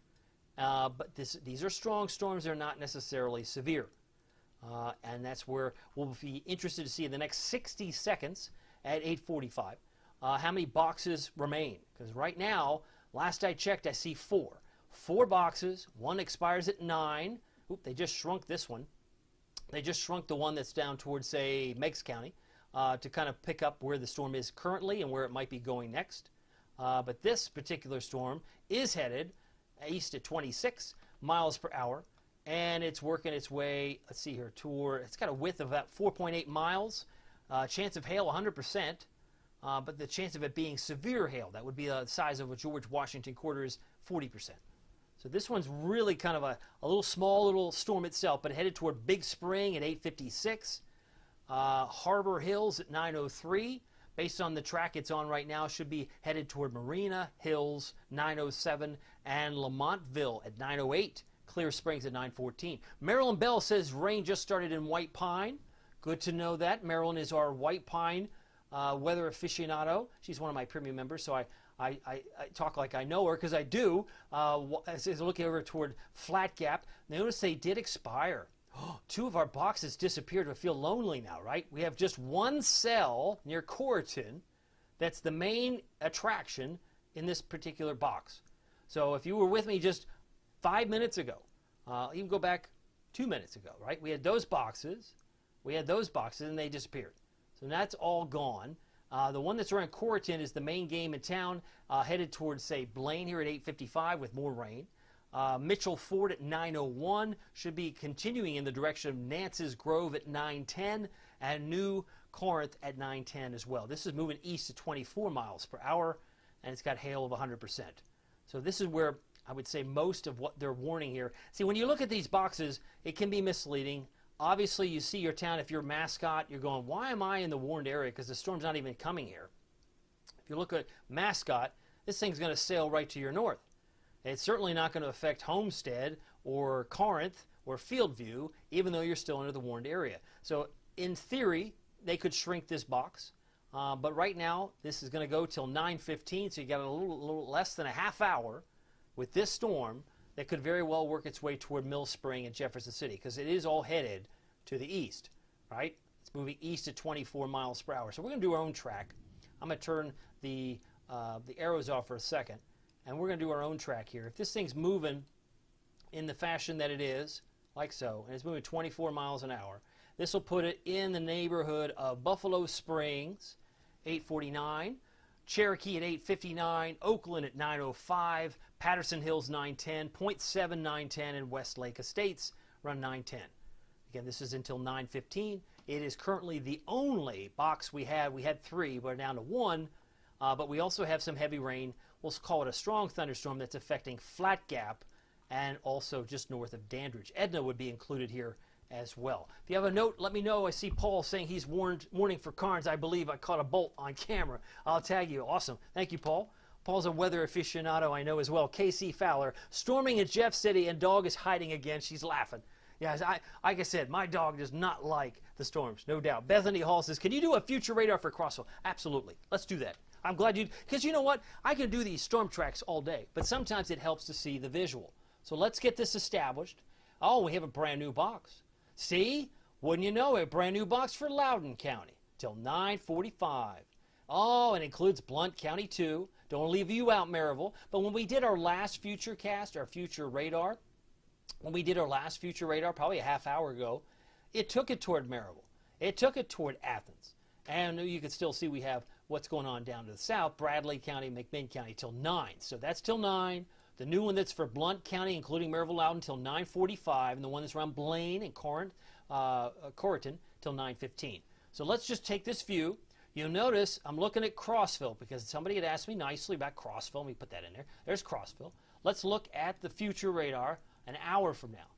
But these are strong storms. They're not necessarily severe. And that's where we'll be interested to see in the next 60 seconds at 8:45 how many boxes remain. Because right now, last I checked, I see 4. 4 boxes. One expires at 9. Oop, they just shrunk this one. They just shrunk the one that's down towards, say, Meigs County to kind of pick up where the storm is currently and where it might be going next. But this particular storm is headed east at 26 miles per hour, and it's working its way, let's see here, it's got a width of about 4.8 miles, chance of hail 100%, but the chance of it being severe hail, that would be the size of a George Washington quarter, is 40%. So this one's really kind of a little small little storm itself, but headed toward Big Spring at 8:56. Harbor Hills at 9:03. Based on the track it's on right now, should be headed toward Marina Hills 9:07 and Lamontville at 9:08. Clear Springs at 9:14. Marilyn Bell says rain just started in White Pine. Good to know that. Marilyn is our White Pine weather aficionado. She's one of my premium members, so I talk like I know her, because I do. As I look over toward Flat Gap, notice they did expire. 2 of our boxes disappeared. I feel lonely now, right? We have just one cell near Corriton that's the main attraction in this particular box. So if you were with me just 5 minutes ago, even go back 2 minutes ago, right? We had those boxes, and they disappeared. So that's all gone. The one that's around Corriton is the main game in town, headed towards, say, Blaine here at 8:55 with more rain. Mitchell Ford at 9:01 should be continuing in the direction of Nance's Grove at 9:10 and New Corinth at 9:10 as well. This is moving east at 24 miles per hour, and it's got hail of 100%. So this is where I would say most of what they're warning here. See, when you look at these boxes, it can be misleading. Obviously, you see your town, if you're Mascot, you're going, why am I in the warned area? Because the storm's not even coming here. If you look at Mascot, this thing's going to sail right to your north. It's certainly not going to affect Homestead or Corinth or Fieldview, even though you're still under the warned area. So in theory, they could shrink this box. But right now, this is going to go till 9:15, so you got a little less than a half hour with this storm that could very well work its way toward Mill Spring and Jefferson City, because it is all headed to the east, right? It's moving east at 24 miles per hour. So we're going to do our own track. I'm going to turn the arrows off for a second, and we're going to do our own track here. If this thing's moving in the fashion that it is, like so, and it's moving 24 miles an hour, this will put it in the neighborhood of Buffalo Springs, 8:49, Cherokee at 8:59, Oakland at 9:05, Patterson Hills 9:10, Point 7 9:10, and Westlake Estates run 9:10. Again, this is until 9:15. It is currently the only box we had. We had 3, we're down to 1, but we also have some heavy rain. We'll call it a strong thunderstorm that's affecting Flat Gap and also just north of Dandridge. Edna would be included here as well. If you have a note, let me know. I see Paul saying he's warning for Karnes. I believe I caught a bolt on camera. I'll tag you. Awesome. Thank you, Paul. Paul's a weather aficionado, I know as well. Casey Fowler, storming at Jeff City, and dog is hiding again. She's laughing. Yeah, like I said, my dog does not like the storms, no doubt. Bethany Hall says, can you do a future radar for Crossville? Absolutely. Let's do that. I'm glad you, because you know what? I can do these storm tracks all day, but sometimes it helps to see the visual. So let's get this established. Oh, we have a brand new box. See? Wouldn't you know it? Brand new box for Loudoun County till 9:45. Oh, it includes Blount County too. Don't leave you out, Maryville. But when we did our last future cast, our future radar, probably a half hour ago, it took it toward Maryville. It took it toward Athens. And you can still see we have what's going on down to the south, Bradley County, McMinn County till 9. So that's till 9. The new one that's for Blount County, including Maryville, Loudoun, till 9:45, and the one that's around Blaine and Corinth, Corriton till 9:15. So let's just take this view. You'll notice I'm looking at Crossville because somebody had asked me nicely about Crossville. Let me put that in there. There's Crossville. Let's look at the future radar an hour from now.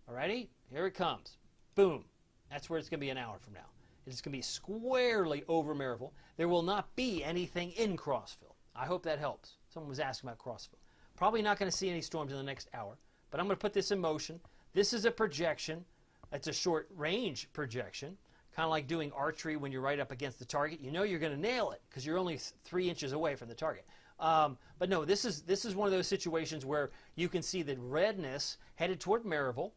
Alrighty? Here it comes. Boom. That's where it's going to be an hour from now. It's going to be squarely over Maryville. There will not be anything in Crossville. I hope that helps. Someone was asking about Crossville. Probably not going to see any storms in the next hour, but I'm going to put this in motion. This is a projection it's a short range projection, kind of like doing archery when you're right up against the target. You know you're going to nail it because you're only 3 inches away from the target. But no, this is one of those situations where you can see the redness headed toward Maryville.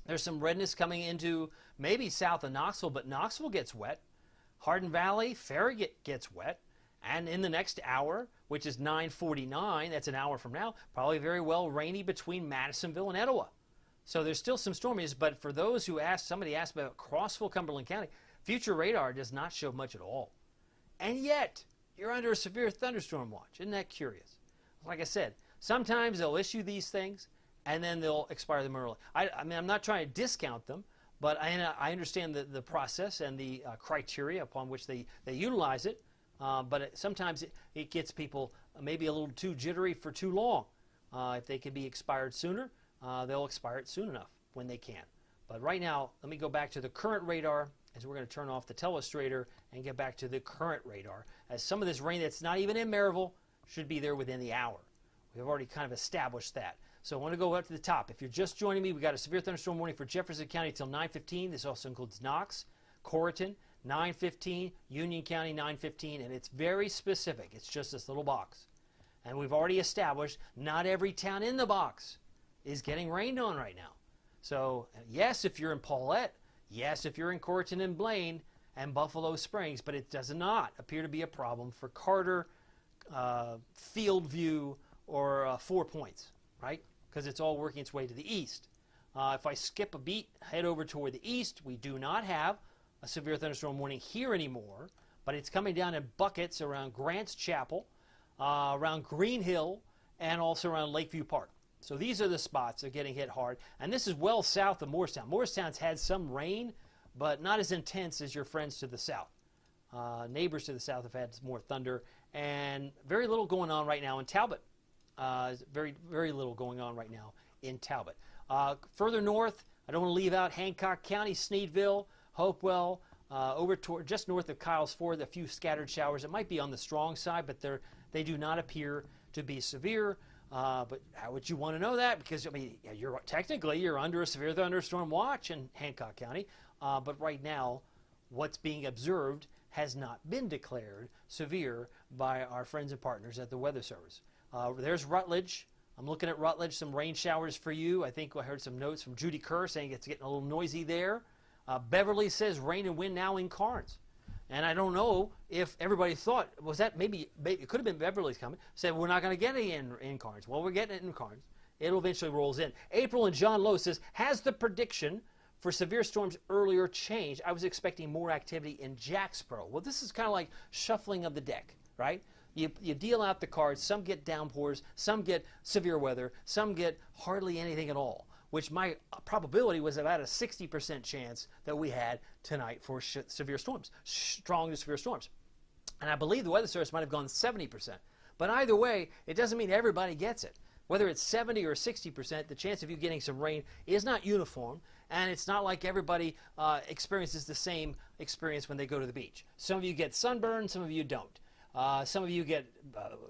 There's some redness coming into maybe south of Knoxville, but Knoxville gets wet. Hardin Valley, Farragut gets wet. And in the next hour, which is 9:49, that's an hour from now, probably very well rainy between Madisonville and Etowah. So there's still some stormies, but for those who asked, somebody asked about Crossville, Cumberland County, future radar does not show much at all. And yet, you're under a severe thunderstorm watch. Isn't that curious? Like I said, sometimes they'll issue these things, and then they'll expire them early. I mean, I'm not trying to discount them, but I understand the process and the criteria upon which they utilize it. But sometimes it gets people maybe a little too jittery for too long. If they can be expired sooner, they'll expire it soon enough when they can. But right now, let me go back to the current radar as we're going to turn off the telestrator and get back to the current radar, as some of this rain that's not even in Maryville should be there within the hour. We've already kind of established that. So I want to go up to the top. If you're just joining me, we've got a severe thunderstorm warning for Jefferson County till 9:15. This also includes Knox, Corrigan, 9:15, Union County 9:15, and it's very specific. It's just this little box. And we've already established not every town in the box is getting rained on right now. So yes, if you're in Paulette, yes, if you're in Corrigan and Blaine and Buffalo Springs, but it does not appear to be a problem for Carter, Fieldview, or 4 Points, right? Because it's all working its way to the east. If I skip a beat, head over toward the east, we do not have a severe thunderstorm warning here anymore, but it's coming down in buckets around Grants Chapel, around Green Hill, and also around Lakeview Park. So these are the spots that are getting hit hard, and this is well south of Morristown. Morristown's had some rain, but not as intense as your friends to the south. Neighbors to the south have had more thunder, and very little going on right now in Talbot. Very, very little going on right now in Talbot. Further north, I don't want to leave out Hancock County, Sneedville, Hopewell, over toward just north of Kyles Ford, a few scattered showers. It might be on the strong side, but they do not appear to be severe. But how would you want to know that? Because I mean, you're under a severe thunderstorm watch in Hancock County, but right now, what's being observed has not been declared severe by our friends and partners at the Weather Service. There's Rutledge. I'm looking at Rutledge, some rain showers for you. I think I heard some notes from Judy Kerr saying it's getting a little noisy there. Beverly says rain and wind now in Carnes. And I don't know if everybody thought, was that maybe it could have been Beverly's comment, said we're not going to get any in Carnes. Well, we're getting it in Carnes. It'll eventually rolls in. April and John Lowe says, has the prediction for severe storms earlier changed? I was expecting more activity in Jacksboro. Well, this is kind of like shuffling of the deck, right? You deal out the cards. Some get downpours, some get severe weather, some get hardly anything at all, which my probability was about a 60% chance that we had tonight for severe storms, strong to severe storms. And I believe the Weather Service might have gone 70%. But either way, it doesn't mean everybody gets it. Whether it's 70 or 60%, the chance of you getting some rain is not uniform, and it's not like everybody experiences the same experience when they go to the beach. Some of you get sunburn, some of you don't. Some of you get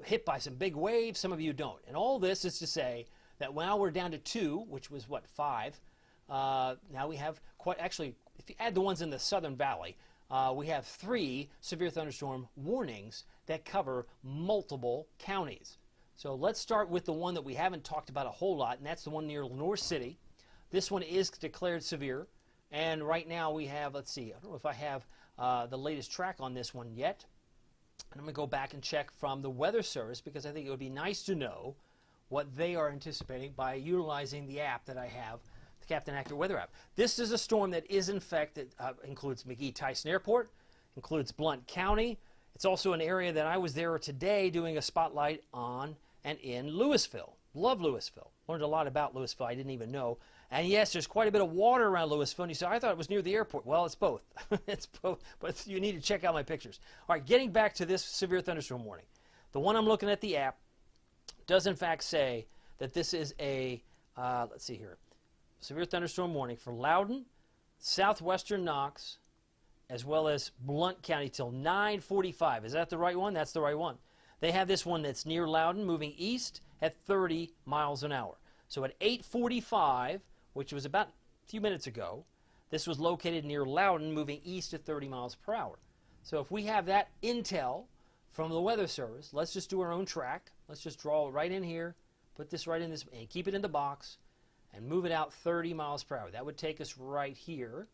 hit by some big waves, some of you don't. And all this is to say that now we're down to 2, which was, 5. Now we have actually, if you add the ones in the Southern Valley, we have 3 severe thunderstorm warnings that cover multiple counties. So let's start with the one that we haven't talked about a whole lot, and that's the one near Lenore City. This one is declared severe, and right now we have, let's see, I don't know if I have the latest track on this one yet. And I'm going to go back and check from the Weather Service because I think it would be nice to know what they are anticipating by utilizing the app that I have, the Captain Accurate Weather app. This is a storm that is in fact, that includes McGee-Tyson Airport, includes Blount County. It's also an area that I was there today doing a spotlight on and in Louisville. Love Louisville. Learned a lot about Louisville I didn't even know. And yes, there's quite a bit of water around Louisville. And you said, I thought it was near the airport. Well, it's both. It's both. But you need to check out my pictures. All right, getting back to this severe thunderstorm warning. The one I'm looking at the app does in fact say that this is a, let's see here, severe thunderstorm warning for Loudoun, southwestern Knox, as well as Blount County till 9:45. Is that the right one? That's the right one. They have this one that's near Loudoun moving east at 30 miles an hour. So at 8:45, which was about a few minutes ago, This was located near Loudon, moving east at 30 miles per hour. So if we have that intel from the Weather Service, let's just do our own track. Let's just draw it right in here, put this right in this, and keep it in the box, and move it out 30 miles per hour. That would take us right here,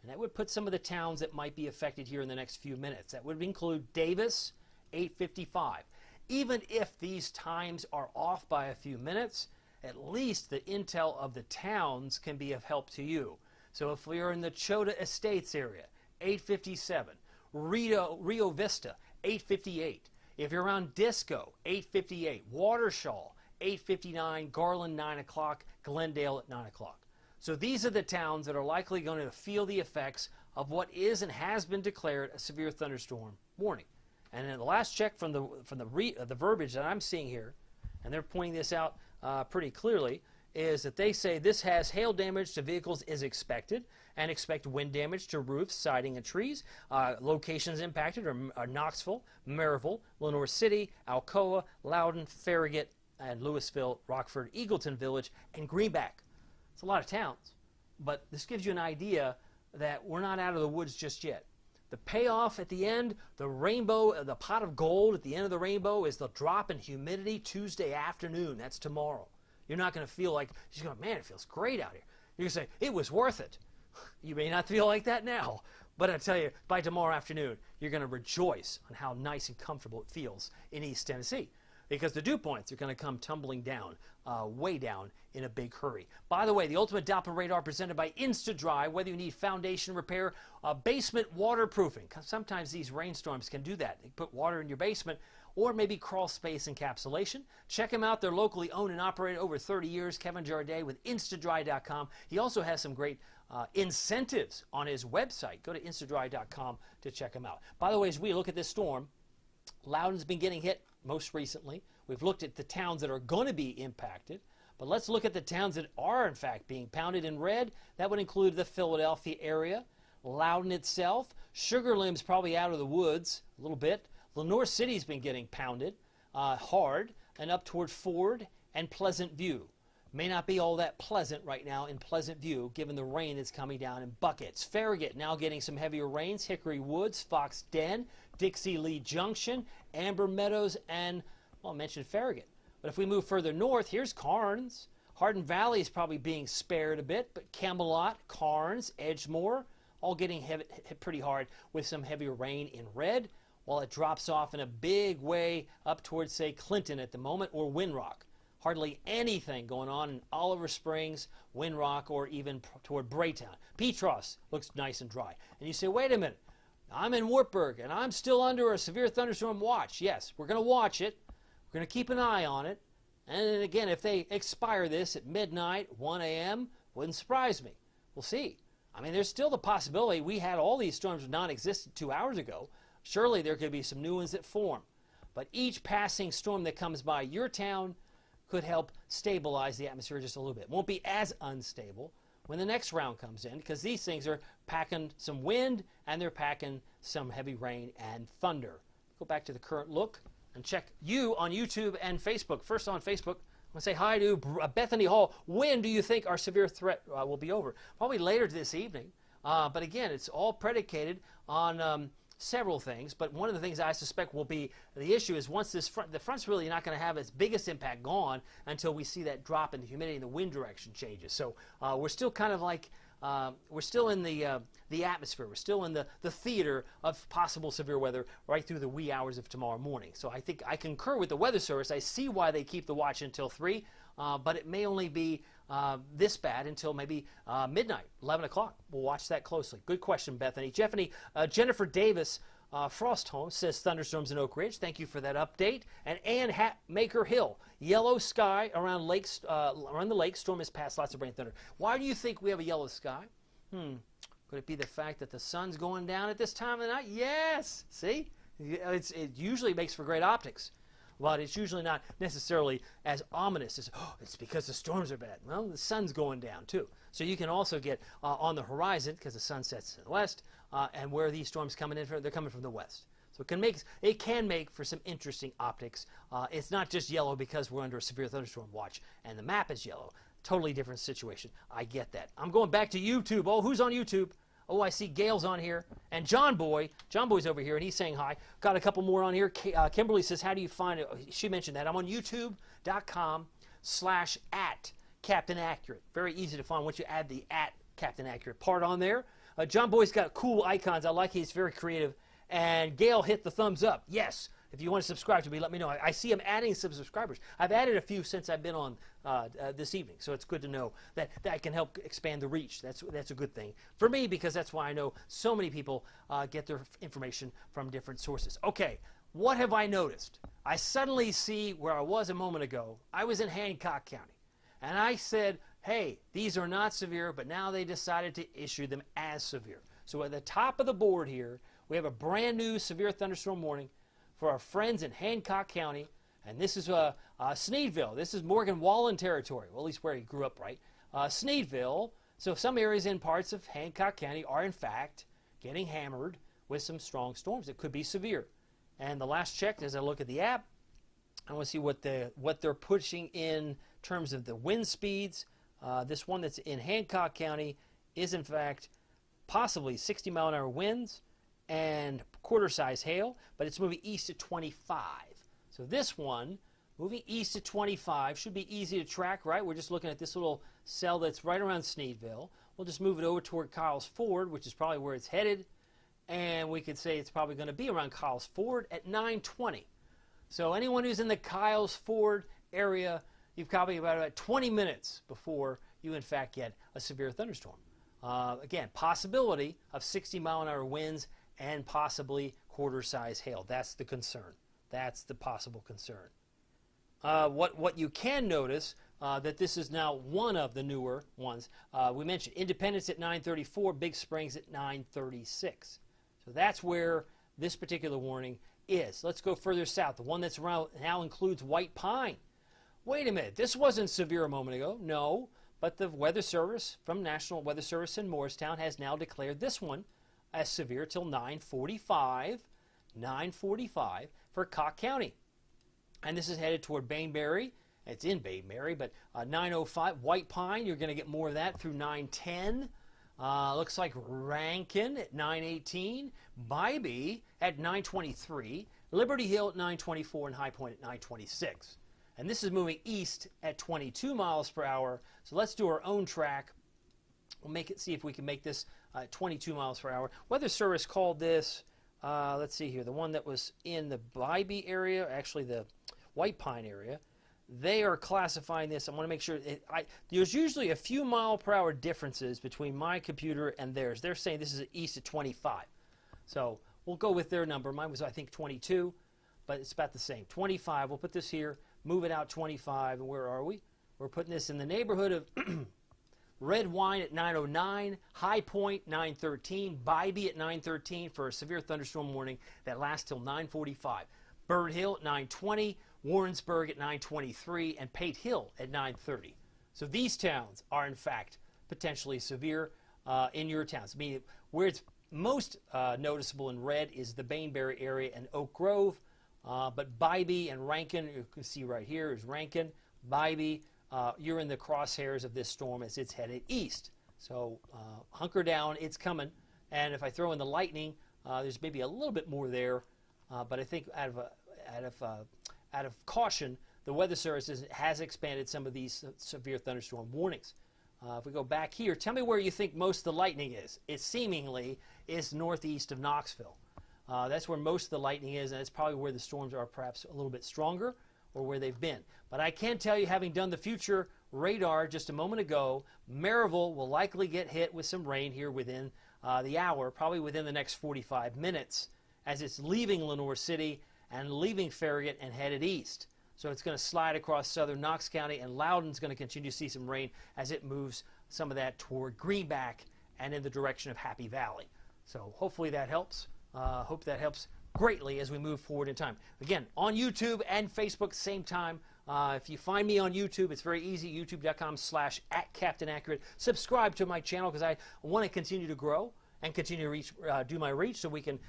and that would put some of the towns that might be affected here in the next few minutes. That would include Davis, 8:55. Even if these times are off by a few minutes, at least the intel of the towns can be of help to you. So if we are in the Chota Estates area, 8:57. Rio Vista, 8:58. If you're around Disco, 8:58. Watershaw, 8:59. Garland, 9 o'clock. Glendale at 9 o'clock. So these are the towns that are likely going to feel the effects of what is and has been declared a severe thunderstorm warning. And in the last check from the verbiage that I'm seeing here, and they're pointing this out pretty clearly, is that they say this has hail damage to vehicles is expected, and expect wind damage to roofs, siding, and trees. Locations impacted are Knoxville, Maryville, Lenoir City, Alcoa, Loudon, Farragut, and Louisville, Rockford, Eagleton Village, and Greenback. It's a lot of towns, but this gives you an idea that we're not out of the woods just yet. The payoff at the end, the rainbow, the pot of gold at the end of the rainbow is the drop in humidity Tuesday afternoon. That's tomorrow. You're not going to feel like, you're going, man, it feels great out here. You're going to say, it was worth it. You may not feel like that now, but I tell you, by tomorrow afternoon, you're going to rejoice on how nice and comfortable it feels in East Tennessee, because the dew points are going to come tumbling down, way down in a big hurry. By the way, the Ultimate Doppler Radar presented by Insta-Dry, whether you need foundation repair, basement waterproofing. Sometimes these rainstorms can do that. They put water in your basement, or maybe crawl space encapsulation. Check them out. They're locally owned and operated over 30 years. Kevin Jardet with Instadry.com. He also has some great incentives on his website. Go to Instadry.com to check them out. By the way, as we look at this storm, Loudon's been getting hit most recently. We've looked at the towns that are going to be impacted, but let's look at the towns that are in fact being pounded in red. That would include the Philadelphia area, Loudon itself. Sugar Limb's probably out of the woods a little bit. Lenoir City's been getting pounded hard, and up toward Ford and Pleasant View. May not be all that pleasant right now in Pleasant View, given the rain that's coming down in buckets. Farragut now getting some heavier rains. Hickory Woods, Fox Den, Dixie Lee Junction, Amber Meadows, and, well, I mentioned Farragut. But if we move further north, here's Carnes. Hardin Valley is probably being spared a bit, but Camelot, Carnes, Edgemoor, all getting hit pretty hard with some heavier rain in red, while it drops off in a big way up towards, say, Clinton at the moment, or Winrock. Hardly anything going on in Oliver Springs, Winrock, or even toward Braytown. Petros looks nice and dry. And you say, wait a minute, I'm in Wartburg, and I'm still under a severe thunderstorm watch. Yes, we're going to watch it. We're going to keep an eye on it. And then again, if they expire this at midnight, 1 a.m., wouldn't surprise me. We'll see. I mean, there's still the possibility we had all these storms non-existent 2 hours ago. Surely there could be some new ones that form. But each passing storm that comes by your town could help stabilize the atmosphere just a little bit. Won't be as unstable when the next round comes in, because these things are packing some wind and they're packing some heavy rain and thunder. Go back to the current look and check you on YouTube and Facebook. First on Facebook, I'm going to say hi to Bethany Hall. When do you think our severe threat will be over? Probably later this evening. But again, it's all predicated on several things, but one of the things I suspect will be the issue is once this the front's really not going to have its biggest impact gone until we see that drop in the humidity and the wind direction changes. So we're still kind of like, we're still in the atmosphere. We're still in the theater of possible severe weather right through the wee hours of tomorrow morning. So I think I concur with the Weather Service. I see why they keep the watch until 3, but it may only be this bad until maybe midnight, 11 o'clock. We'll watch that closely. Good question, Bethany. Jennifer Davis, Frost Home, says thunderstorms in Oak Ridge. Thank you for that update. And Ann Hatmaker Hill, yellow sky around the lake. Storm has passed, lots of rain, thunder. Why do you think we have a yellow sky? Could it be the fact that the sun's going down at this time of the night? Yes. See? It usually makes for great optics. But it's usually not necessarily as ominous as, oh, it's because the storms are bad. Well, the sun's going down too. So you can also get on the horizon, because the sun sets in the west, and where these storms coming in from, they're coming from the west. So it can make for some interesting optics. It's not just yellow because we're under a severe thunderstorm watch and the map is yellow. totally different situation. I get that. I'm going back to YouTube. Oh, who's on YouTube? Oh, I see Gail's on here. And John Boy's over here, and he's saying hi. Got a couple more on here. Kimberly says, how do you find it? She mentioned that. I'm on youtube.com/@CaptainAccurate. Very easy to find once you add the @CaptainAccurate part on there. John Boy's got cool icons. I like it. He's very creative. And Gail hit the thumbs up. Yes. If you want to subscribe to me, let me know. I see him adding some subscribers. I've added a few since I've been on this evening, so it's good to know that can help expand the reach. That's a good thing for me, because that's why I know so many people get their information from different sources. Okay, what have I noticed? I suddenly see where I was a moment ago. I was in Hancock County, and I said, hey, these are not severe, but now they decided to issue them as severe. So at the top of the board here, we have a brand new severe thunderstorm warning for our friends in Hancock County, and this is Sneedville. This is Morgan Wallen territory, well, at least where he grew up, right? Sneedville. So some areas in parts of Hancock County are, in fact, getting hammered with some strong storms. It could be severe. And the last check, as I look at the app, I want to see what they're pushing in terms of the wind speeds. This one that's in Hancock County is, in fact, possibly 60-mile-an-hour winds and quarter-size hail, but it's moving east at 25. So this one, moving east at 25, should be easy to track, right? We're just looking at this little cell that's right around Sneedville. We'll just move it over toward Kyles Ford, which is probably where it's headed, and we could say it's probably going to be around Kyles Ford at 9:20. So anyone who's in the Kyles Ford area, you've probably about 20 minutes before you, in fact, get a severe thunderstorm. Again, possibility of 60-mile-an-hour winds and possibly quarter-size hail. That's the concern. That's the possible concern. What you can notice, that this is now one of the newer ones. We mentioned Independence at 9:34, Big Springs at 9:36. So that's where this particular warning is. Let's go further south. The one that's around now includes White Pine. Wait a minute, this wasn't severe a moment ago. No, but the Weather Service from National Weather Service in Morristown has now declared this one as severe till 9:45 for Cocke County. And this is headed toward Bainbury. It's in Bainbury, but 9:05. White Pine, you're going to get more of that through 9:10. Looks like Rankin at 9:18. Bybee at 9:23. Liberty Hill at 9:24 and High Point at 9:26. And this is moving east at 22 miles per hour. So let's do our own track. We'll see if we can make this 22 miles per hour. Weather Service called this, let's see here, the one that was in the Bybee area, actually the White Pine area. They are classifying this. I want to make sure. There's usually a few mile-per-hour differences between my computer and theirs. They're saying this is east at 25. So we'll go with their number. Mine was, I think, 22, but it's about the same. 25. We'll put this here, move it out 25, and where are we? We're putting this in the neighborhood of Red Wine at 9:09, High Point 9:13, Bybee at 9:13 for a severe thunderstorm warning that lasts till 9:45. Bird Hill at 9:20, Warrensburg at 9:23, and Pate Hill at 9:30. So these towns are, in fact, potentially severe in your towns. I mean, where it's most noticeable in red is the Bainbury area and Oak Grove, but Bybee and Rankin, you can see right here is Rankin, Bybee. You're in the crosshairs of this storm as it's headed east. So hunker down, it's coming. And if I throw in the lightning, there's maybe a little bit more there. But I think out of caution, the Weather Service has expanded some of these severe thunderstorm warnings. If we go back here, tell me where you think most of the lightning is. It seemingly is northeast of Knoxville. That's where most of the lightning is, and that's probably where the storms are perhaps a little bit stronger, or where they've been. But I can tell you, having done the future radar just a moment ago, Maryville will likely get hit with some rain here within the hour, probably within the next 45 minutes, as it's leaving Lenoir City and leaving Farragut and headed east. So it's going to slide across southern Knox County, and Loudoun's going to continue to see some rain as it moves some of that toward Greenback and in the direction of Happy Valley. So hopefully that helps. Hope that helps greatly as we move forward in time. Again, on YouTube and Facebook, same time. If you find me on YouTube, it's very easy, youtube.com/@CaptainAccurate. Subscribe to my channel because I want to continue to grow. and continue to do my reach so we can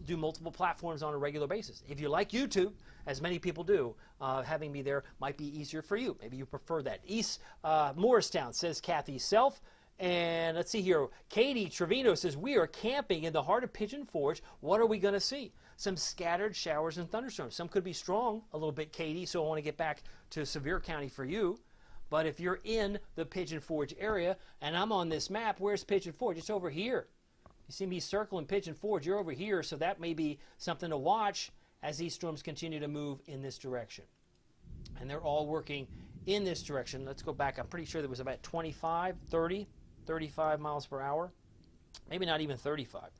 do multiple platforms on a regular basis. If you like YouTube, as many people do, having me there might be easier for you. Maybe you prefer that. East Morristown, says Kathy Self. And let's see here. Katie Trevino says, we are camping in the heart of Pigeon Forge. What are we going to see? Some scattered showers and thunderstorms. Some could be strong a little bit, Katie, so I want to get back to Sevier County for you. But if you're in the Pigeon Forge area, and I'm on this map, where's Pigeon Forge? It's over here. You see me circling Pigeon Forge. You're over here, so that may be something to watch as these storms continue to move in this direction. And they're all working in this direction. Let's go back. I'm pretty sure there was about 25, 30. 35 miles per hour, maybe not even 35.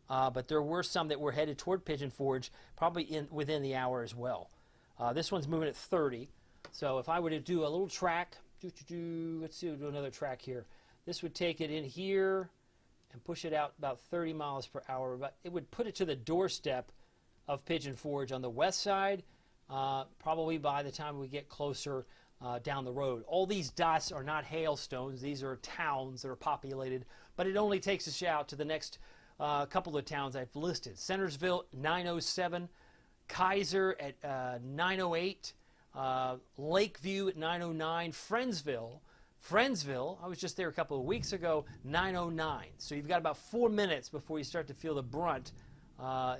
But there were some that were headed toward Pigeon Forge, probably within the hour as well. This one's moving at 30. So if I were to do a little track, let's do another track here. This would take it in here and push it out about 30 miles per hour. But it would put it to the doorstep of Pigeon Forge on the west side, probably by the time we get closer down the road. All these dots are not hailstones. These are towns that are populated, but it only takes us out to the next couple of towns I've listed. Centersville, 907, Kaiser at 908, Lakeview at 909, Friendsville, I was just there a couple of weeks ago, 909. So you've got about 4 minutes before you start to feel the brunt.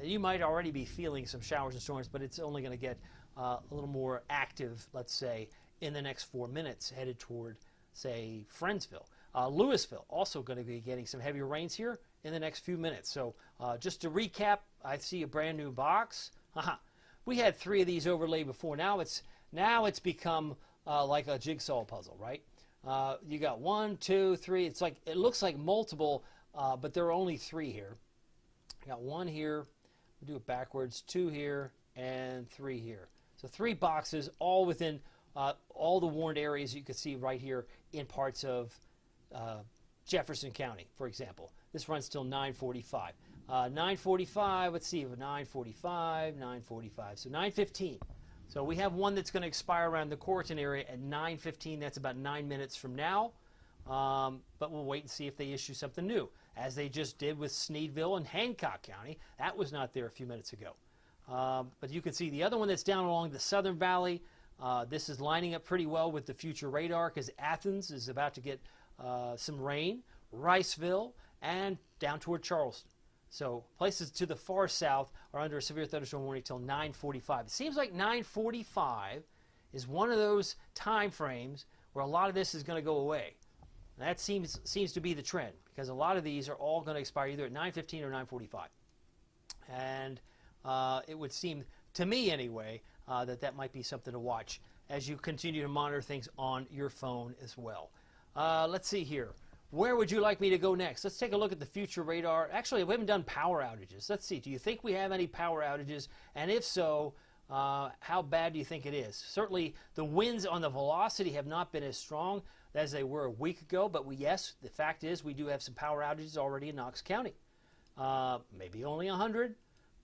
You might already be feeling some showers and storms, but it's only going to get a little more active, let's say, in the next 4 minutes, headed toward, say, Friendsville. Louisville, also going to be getting some heavier rains here in the next few minutes. So just to recap, I see a brand new box. We had 3 of these overlaid before. Now it's become like a jigsaw puzzle, right? You got 1, 2, 3. It looks like multiple, but there are only 3 here. I got 1 here. We'll do it backwards. 2 here and 3 here. So 3 boxes, all within all the warned areas you can see right here in parts of Jefferson County, for example. This runs till 9:45. 9:45, let's see, 9:45, 9:45, so 9:15. So we have one that's going to expire around the Corrigan area at 9:15. That's about 9 minutes from now. But we'll wait and see if they issue something new, as they just did with Sneedville and Hancock County. That was not there a few minutes ago. But you can see the other one that's down along the Southern Valley. This is lining up pretty well with the future radar because Athens is about to get some rain, Riceville, and down toward Charleston. So places to the far south are under a severe thunderstorm warning until 9:45. It seems like 9:45 is one of those time frames where a lot of this is going to go away. And that seems to be the trend because a lot of these are all going to expire either at 9:15 or 9:45. And it would seem, to me anyway, that might be something to watch as you continue to monitor things on your phone as well. Let's see here. Where would you like me to go next? Let's take a look at the future radar. Actually, we haven't done power outages. Let's see. Do you think we have any power outages? And if so, how bad do you think it is? Certainly, the winds on the velocity have not been as strong as they were a week ago. But yes, the fact is we do have some power outages already in Knox County. Maybe only 100,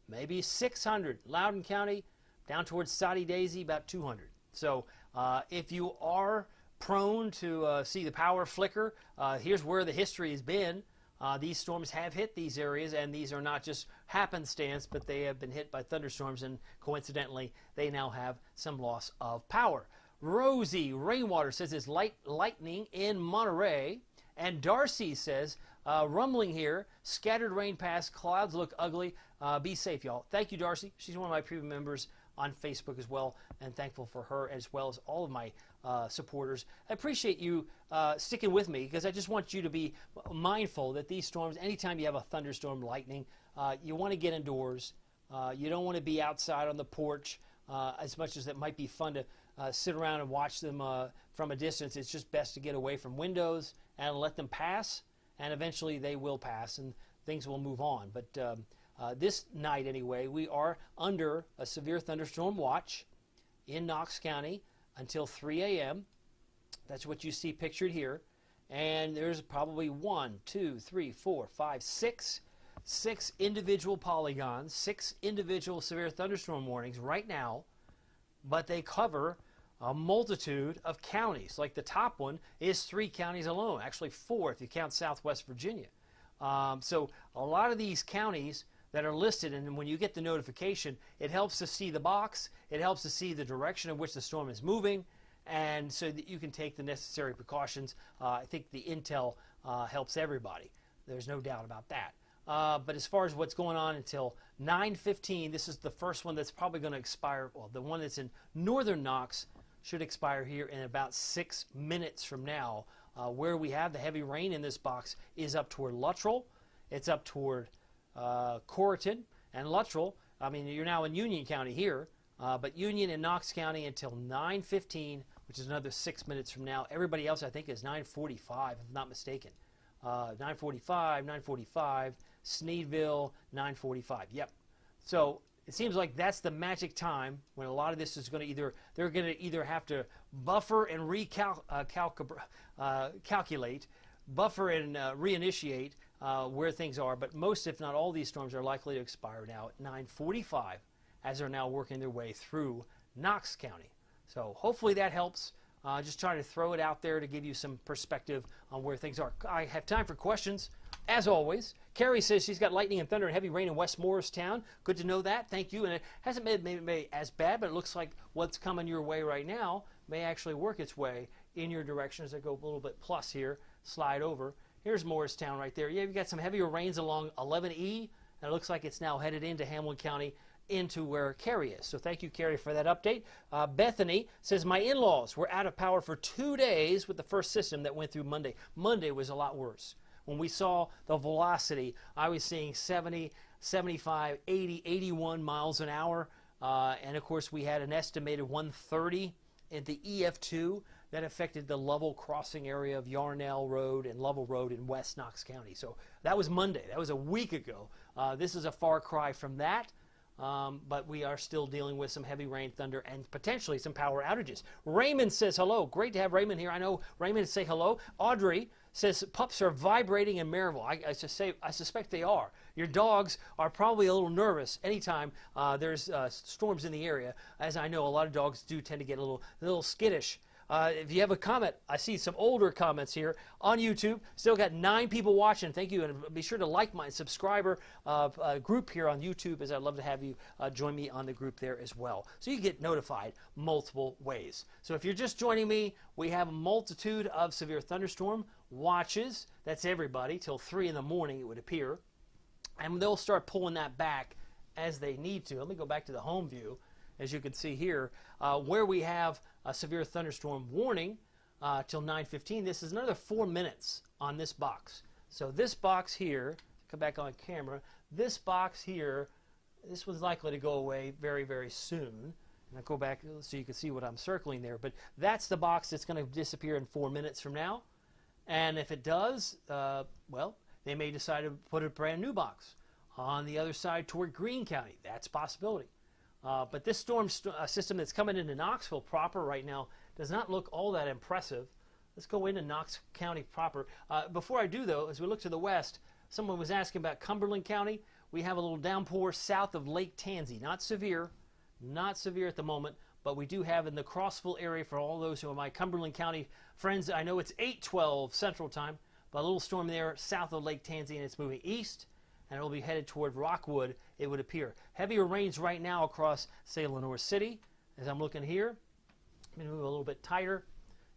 maybe 600. Loudoun County, down towards Soddy Daisy, about 200. So if you are prone to see the power flicker, here's where the history has been. These storms have hit these areas, and these are not just happenstance, but they have been hit by thunderstorms, and coincidentally, they now have some loss of power. Rosie Rainwater says it's lightning in Monterey, and Darcy says, rumbling here, scattered rain pass, clouds look ugly. Be safe, y'all. Thank you, Darcy. She's one of my premium members on Facebook as well, and thankful for her as well as all of my supporters. I appreciate you sticking with me because I just want you to be mindful that these storms, anytime you have a thunderstorm, lightning, you want to get indoors. You don't want to be outside on the porch as much as it might be fun to sit around and watch them from a distance. It's just best to get away from windows and let them pass, and eventually they will pass and things will move on. But this night anyway, we are under a severe thunderstorm watch in Knox County until 3 a.m. That's what you see pictured here. And there's probably 1, 2, 3, 4, 5, 6 individual polygons, 6 individual severe thunderstorm warnings right now, but they cover a multitude of counties. Like the top one is 3 counties alone, actually 4 if you count Southwest Virginia. So a lot of these counties that are listed, and when you get the notification, it helps to see the box, it helps to see the direction in which the storm is moving, and so that you can take the necessary precautions. I think the intel helps everybody. There's no doubt about that. But as far as what's going on until 9:15, this is the first one that's probably going to expire. Well, the one that's in northern Knox should expire here in about 6 minutes from now. Where we have the heavy rain in this box is up toward Luttrell. It's up toward Corrigan and Luttrell. I mean, you're now in Union County here, but Union and Knox County until 9:15, which is another 6 minutes from now. Everybody else, I think, is 9:45, if I'm not mistaken. 9:45, Sneedville, 9:45. Yep. So it seems like that's the magic time when a lot of this is going to they're going to either have to buffer and calculate, buffer and reinitiate where things are. But most, if not all, these storms are likely to expire now at 9:45 as they're now working their way through Knox County. So hopefully that helps. Just trying to throw it out there to give you some perspective on where things are. I have time for questions, as always. Carrie says she's got lightning and thunder and heavy rain in West Morristown. Good to know that. Thank you. And it hasn't been maybe as bad, but it looks like what's coming your way right now may actually work its way in your direction as I go a little bit plus here, slide over. Here's Morristown right there. Yeah, you've got some heavier rains along 11E, and it looks like it's now headed into Hamilton County, into where Carrie is. So thank you, Carrie, for that update. Bethany says, my in-laws were out of power for 2 days with the first system that went through Monday. Monday was a lot worse. When we saw the velocity, I was seeing 70, 75, 80, 81 miles an hour. And of course, we had an estimated 130 at the EF2 that affected the level crossing area of Yarnell Road and Lovell Road in West Knox County. So that was Monday. That was a week ago. This is a far cry from that. But we are still dealing with some heavy rain, thunder, and potentially some power outages. Raymond says hello. Great to have Raymond here. I know Raymond say hello. Audrey says pups are vibrating in Maryville. I suspect they are. Your dogs are probably a little nervous anytime there's storms in the area. As I know, a lot of dogs do tend to get a little skittish. If you have a comment, I see some older comments here on YouTube. Still got 9 people watching. Thank you. And be sure to like my subscriber group here on YouTube, as I'd love to have you join me on the group there as well. So you get notified multiple ways. So if you're just joining me, we have a multitude of severe thunderstorm watches. That's everybody till 3 in the morning, it would appear. And they'll start pulling that back as they need to. Let me go back to the home view. As you can see here, where we have a severe thunderstorm warning till 9:15. This is another 4 minutes on this box. So this box here, come back on camera, this box here, this was likely to go away very, very soon. And I'll go back so you can see what I'm circling there. But that's the box that's going to disappear in 4 minutes from now. And if it does, well, they may decide to put a brand new box on the other side toward Greene County. That's a possibility. But this storm system that's coming into Knoxville proper right now does not look all that impressive. Let's go into Knox County proper. Before I do, though, as we look to the west, someone was asking about Cumberland County. We have a little downpour south of Lake Tansey. Not severe at the moment, but we do have in the Crossville area, for all those who are my Cumberland County friends, I know it's 8:12 Central Time, but a little storm there south of Lake Tansey, and it's moving east. And it will be headed toward Rockwood, it would appear. Heavier rains right now across, say, Lenoir City. As I'm looking here, let me move a little bit tighter.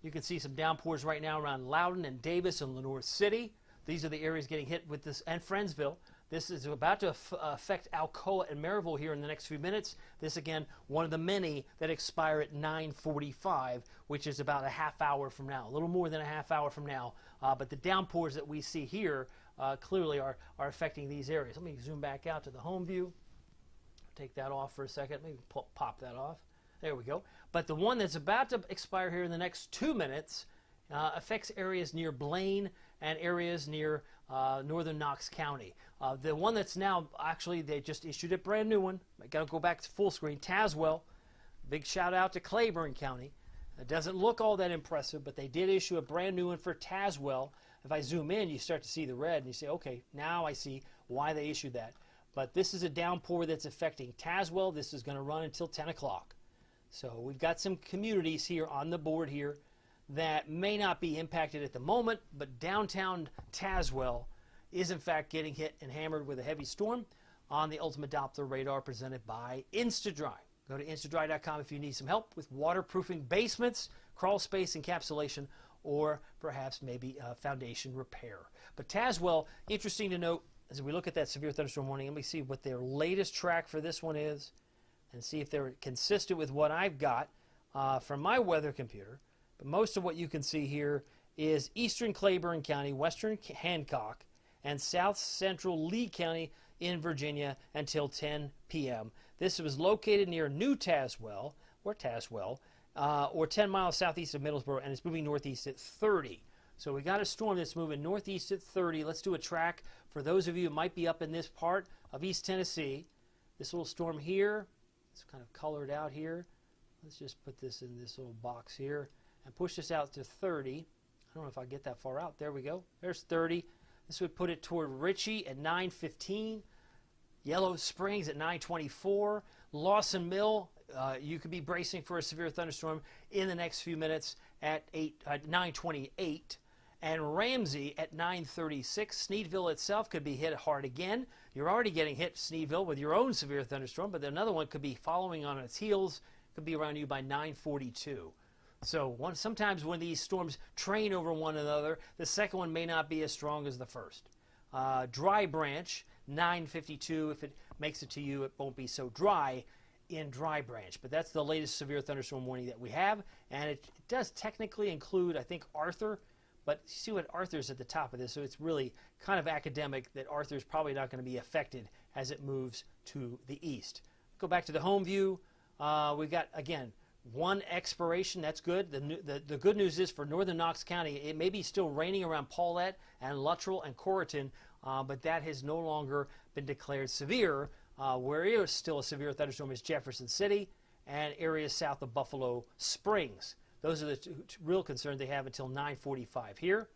You can see some downpours right now around Loudon and Davis and Lenoir City. These are the areas getting hit with this, and Friendsville. This is about to affect Alcoa and Maryville here in the next few minutes. This, again, one of the many that expire at 9:45, which is about a half hour from now, a little more than a half hour from now. But the downpours that we see here clearly are affecting these areas. Let me zoom back out to the home view. Take that off for a second. Maybe pop that off. There we go. But the one that's about to expire here in the next 2 minutes affects areas near Blaine and areas near northern Knox County. The one that's now, actually, they just issued a brand new one. I got to go back to full screen. Tazewell. Big shout out to Claiborne County. It doesn't look all that impressive, but they did issue a brand new one for Tazewell. If I zoom in, you start to see the red, and you say, okay, now I see why they issued that. But this is a downpour that's affecting Tazewell. This is going to run until 10 o'clock. So we've got some communities here on the board here that may not be impacted at the moment, but downtown Tazewell is in fact getting hit and hammered with a heavy storm on the Ultimate Doppler radar presented by InstaDry. Go to instadry.com if you need some help with waterproofing basements, crawl space encapsulation, or perhaps maybe foundation repair. But Tazewell, interesting to note, as we look at that severe thunderstorm warning, let me see what their latest track for this one is and see if they're consistent with what I've got from my weather computer. But most of what you can see here is eastern Claiborne County, western Hancock, and south central Lee County in Virginia until 10 p.m. This was located near New Tazewell, or 10 miles southeast of Middlesboro, and it's moving northeast at 30. So we got a storm that's moving northeast at 30. Let's do a track for those of you who might be up in this part of East Tennessee. This little storm here, it's kind of colored out here. Let's just put this in this little box here and push this out to 30. I don't know if I get that far out. There we go. There's 30. This would put it toward Ritchie at 9:15. Yellow Springs at 9:24. Lawson Mill, you could be bracing for a severe thunderstorm in the next few minutes at 9:28. And Ramsey at 9:36. Sneedville itself could be hit hard again. You're already getting hit, Sneedville, with your own severe thunderstorm, but another one could be following on its heels, could be around you by 9:42. So sometimes when these storms train over one another, the second one may not be as strong as the first. Dry Branch, 9:52. If it makes it to you, it won't be so dry in Dry Branch. But that's the latest severe thunderstorm warning that we have. And it does technically include, I think, Arthur. But you see what Arthur's at the top of this, so it's really kind of academic that Arthur's probably not going to be affected as it moves to the east. Go back to the home view. We've got, again, one expiration. That's good. The good news is for northern Knox County, it may be still raining around Paulette and Luttrell and Corriton, but that has no longer been declared severe. Where it is still a severe thunderstorm is Jefferson City and areas south of Buffalo Springs. Those are the two real concerns they have until 9:45 here,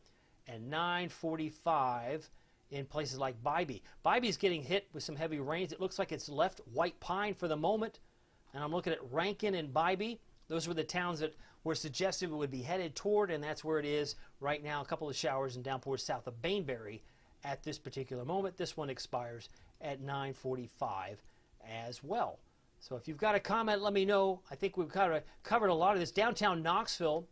and 9:45 in places like Bybee. Bybee's getting hit with some heavy rains. It looks like it's left White Pine for the moment, and I'm looking at Rankin and Bybee. Those were the towns that were suggested it would be headed toward, and that's where it is right now. A couple of showers and downpours south of Bainbury at this particular moment. This one expires at 9:45 as well. So if you've got a comment, let me know. I think we've covered a lot of this. Downtown Knoxville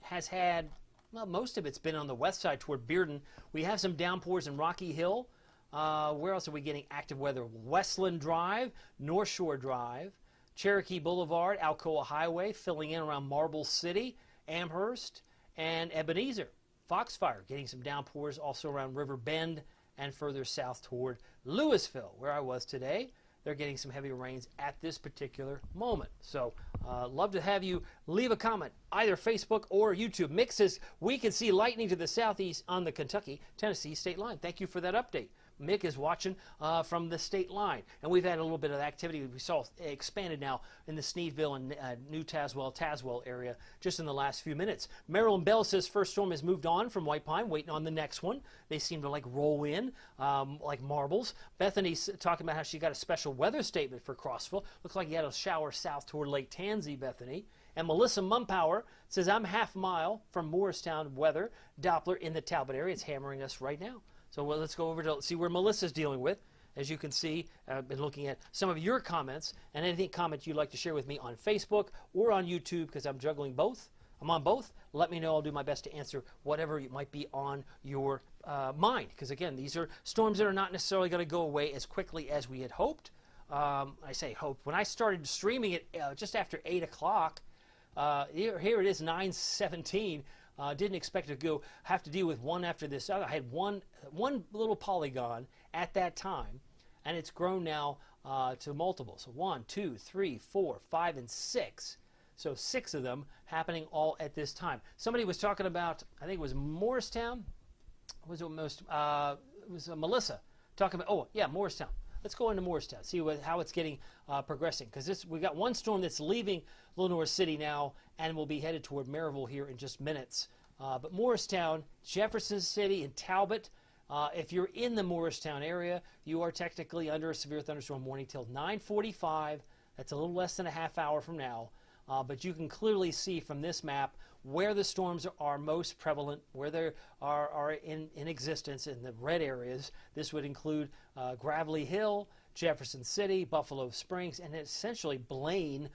has had, well, most of it's been on the west side toward Bearden. We have some downpours in Rocky Hill. Where else are we getting active weather? Westland Drive, North Shore Drive, Cherokee Boulevard, Alcoa Highway, filling in around Marble City, Amherst, and Ebenezer. Foxfire getting some downpours also around River Bend and further south toward Louisville, where I was today. They're getting some heavy rains at this particular moment. So love to have you leave a comment, either Facebook or YouTube. Mick says, we can see lightning to the southeast on the Kentucky-Tennessee state line. Thank you for that update. Mick is watching from the state line. And we've had a little bit of activity. We saw expanded now in the Sneedville and New Tazewell area just in the last few minutes. Marilyn Bell says first storm has moved on from White Pine, waiting on the next one. They seem to like roll in like marbles. Bethany's talking about how she got a special weather statement for Crossville. Looks like you had a shower south toward Lake Tansy, Bethany. And Melissa Mumpower says, I'm half a mile from Morristown weather. Doppler in the Talbot area. It's hammering us right now. So let's go over to see where Melissa's dealing with. As you can see, I've been looking at some of your comments and any comments you'd like to share with me on Facebook or on YouTube, because I'm juggling both. I'm on both. Let me know. I'll do my best to answer whatever might be on your mind. Because, again, these are storms that are not necessarily going to go away as quickly as we had hoped. I say hoped. When I started streaming it just after 8 o'clock, here it is, 9:17. Didn't expect to have to deal with one after this other. I had one little polygon at that time, and it's grown now to multiple. So 1, 2, 3, 4, 5, and 6. So 6 of them happening all at this time. Somebody was talking about, I think it was Morristown. Was it most? It was Melissa talking about. Oh yeah, Morristown. Let's go into Morristown, see how it's getting progressing. Because we got one storm that's leaving Lenoir City now and will be headed toward Maryville here in just minutes. But Morristown, Jefferson City, and Talbot, if you're in the Morristown area, you are technically under a severe thunderstorm warning till 9:45. That's a little less than a half hour from now. but you can clearly see from this map where the storms are most prevalent, where they are in existence in the red areas. This would include Gravelly Hill, Jefferson City, Buffalo Springs, and essentially Blaine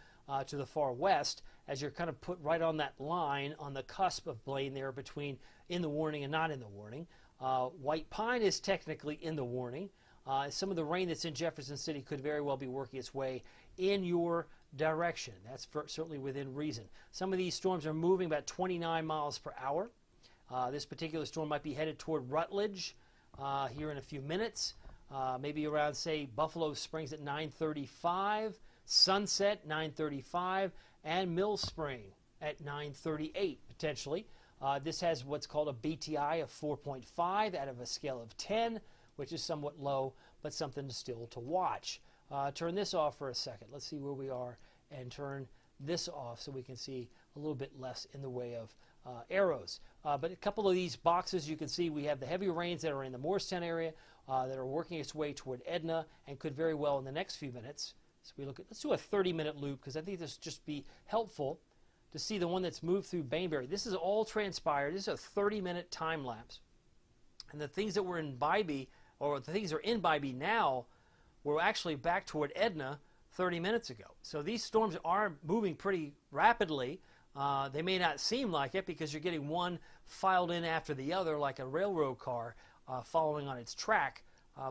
to the far west, as you're kind of put right on that line on the cusp of Blaine there between in the warning and not in the warning. White Pine is technically in the warning. Some of the rain that's in Jefferson City could very well be working its way in your direction. That's certainly within reason. Some of these storms are moving about 29 miles per hour. This particular storm might be headed toward Rutledge here in a few minutes, maybe around, say, Buffalo Springs at 9:35, Sunset 9:35, and Mill Spring at 9:38 potentially. This has what's called a BTI of 4.5 out of a scale of 10, which is somewhat low, but something still to watch. Turn this off for a second. Let's see where we are and turn this off so we can see a little bit less in the way of arrows. But a couple of these boxes, you can see we have the heavy rains that are in the Morristown area that are working its way toward Edna and could very well in the next few minutes. So we look at, let's do a 30-minute loop because I think this just be helpful to see the one that's moved through Bainbury. This is all transpired. This is a 30-minute time lapse. And the things that were in Bybee, or the things that are in Bybee now, were actually back toward Edna 30 minutes ago. So these storms are moving pretty rapidly. They may not seem like it because you're getting one filed in after the other like a railroad car following on its track.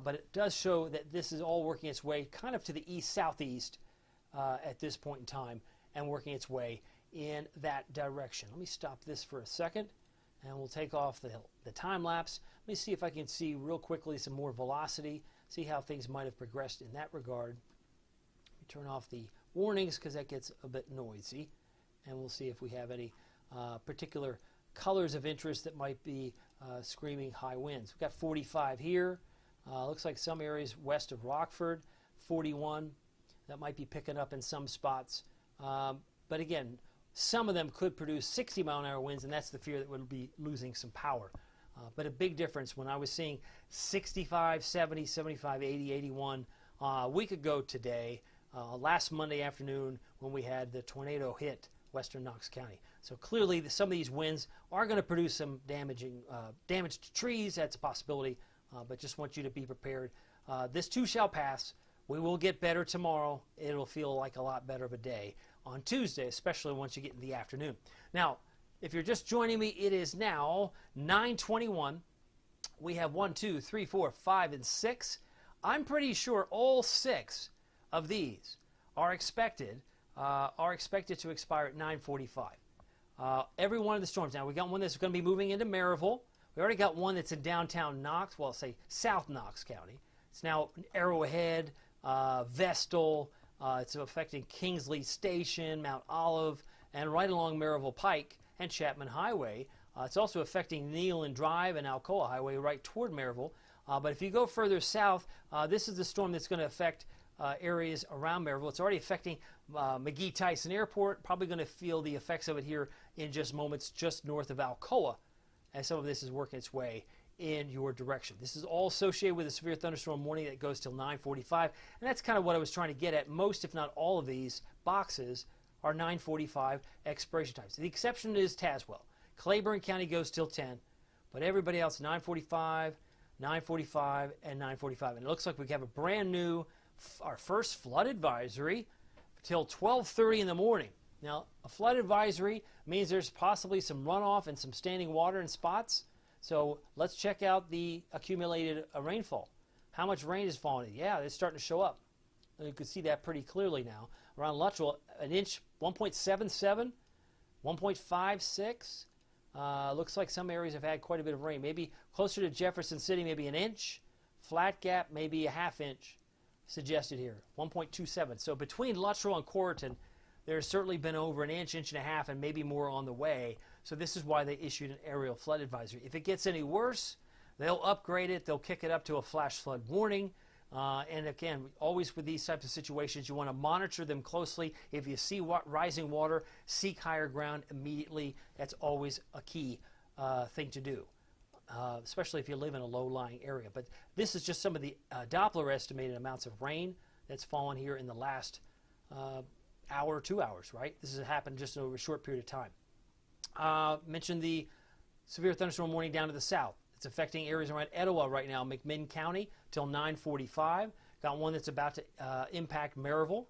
But it does show that this is all working its way kind of to the east-southeast at this point in time and working its way in that direction. Let me stop this for a second and we'll take off the time lapse. Let me see if I can see real quickly some more velocity, see how things might have progressed in that regard. Turn off the warnings because that gets a bit noisy, and we'll see if we have any particular colors of interest that might be screaming high winds. We've got 45 here. Looks like some areas west of Rockford, 41. That might be picking up in some spots. But again, some of them could produce 60-mile-an-hour winds, and that's the fear that would be losing some power. But a big difference when I was seeing 65, 70, 75, 80, 81 a week ago today, last Monday afternoon when we had the tornado hit western Knox County. So clearly some of these winds are going to produce some damage to trees. That's a possibility, but just want you to be prepared. This too shall pass. We will get better tomorrow. It'll feel like a lot better of a day on Tuesday, especially once you get in the afternoon. Now, if you're just joining me, it is now 9:21. We have 1, 2, 3, 4, 5, and 6. I'm pretty sure all 6 of these are expected to expire at 9:45. Every one of the storms. Now, we got one that's going to be moving into Maryville. We already got one that's in downtown Knox, well, say South Knox County. It's now Arrowhead, Vestal. It's affecting Kingsley Station, Mount Olive, and right along Maryville Pike and Chapman Highway. It's also affecting Neyland Drive and Alcoa Highway right toward Maryville. But if you go further south, this is the storm that's going to affect areas around Maryville. It's already affecting McGee-Tyson Airport. Probably going to feel the effects of it here in just moments just north of Alcoa, as some of this is working its way in your direction. This is all associated with a severe thunderstorm warning that goes till 9:45, and that's kind of what I was trying to get at. Most, if not all, of these boxes are 9:45 expiration times. The exception is Tazewell. Claiborne County goes till 10, but everybody else 9:45, 9:45, and 9:45. And it looks like we have a brand new, our first flood advisory till 12:30 in the morning. Now, a flood advisory means there's possibly some runoff and some standing water in spots. So let's check out the accumulated rainfall. How much rain is falling? Yeah, it's starting to show up. You can see that pretty clearly now. Around Luttrell, an inch, 1.77, 1.56. Looks like some areas have had quite a bit of rain. Maybe closer to Jefferson City, maybe an inch. Flat Gap, maybe a half inch suggested here, 1.27. So between Luttrell and Corrigan, there's certainly been over an inch, inch and a half, and maybe more on the way. So this is why they issued an aerial flood advisory. If it gets any worse, they'll upgrade it. They'll kick it up to a flash flood warning. And again, always with these types of situations, you want to monitor them closely. If you see rising water, seek higher ground immediately. That's always a key thing to do, especially if you live in a low-lying area. But this is just some of the Doppler estimated amounts of rain that's fallen here in the last hour, 2 hours, right? This has happened just over a short period of time. Mentioned the severe thunderstorm warning down to the south. It's affecting areas around Etowah right now, McMinn County, till 9:45. Got one that's about to impact Maryville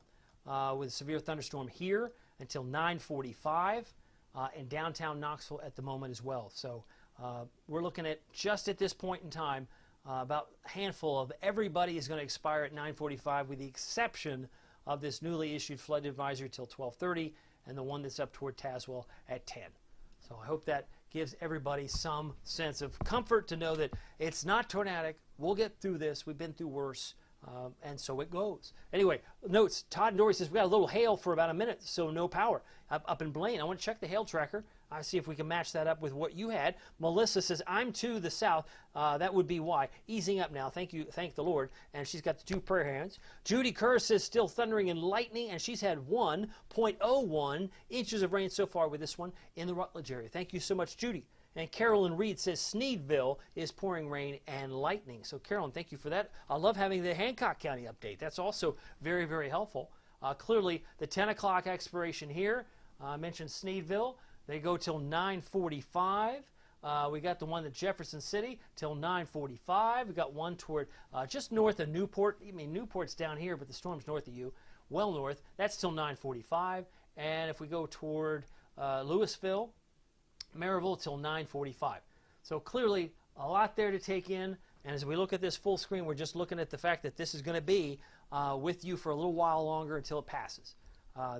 with a severe thunderstorm here until 9:45, and downtown Knoxville at the moment as well. So we're looking at, just at this point in time, about a handful of everybody is going to expire at 9:45, with the exception of this newly issued flood advisory till 12:30, and the one that's up toward Tazewell at 10. So I hope that gives everybody some sense of comfort to know that it's not tornadic. We'll get through this. We've been through worse. And so it goes. Anyway, notes. Todd and Dory says we got a little hail for about a minute, so no power up in Blaine. I want to check the hail tracker. I see if we can match that up with what you had. Melissa says I'm to the south. That would be why. Easing up now. Thank you. Thank the Lord. And she's got the 2 prayer hands. Judy Kerr says still thundering and lightning, and she's had 1.01 inches of rain so far with this one in the Rutledge area. Thank you so much, Judy. And Carolyn Reed says Sneedville is pouring rain and lightning. So, Carolyn, thank you for that. I love having the Hancock County update. That's also very, very helpful. Clearly, the 10 o'clock expiration here. I mentioned Sneedville. They go till 9:45. We got the one at Jefferson City till 9:45. We got one toward just north of Newport. I mean, Newport's down here, but the storm's north of you, well north. That's till 9:45. And if we go toward Louisville, Maryville till 9:45. So clearly a lot there to take in. And as we look at this full screen, we're just looking at the fact that this is going to be with you for a little while longer until it passes.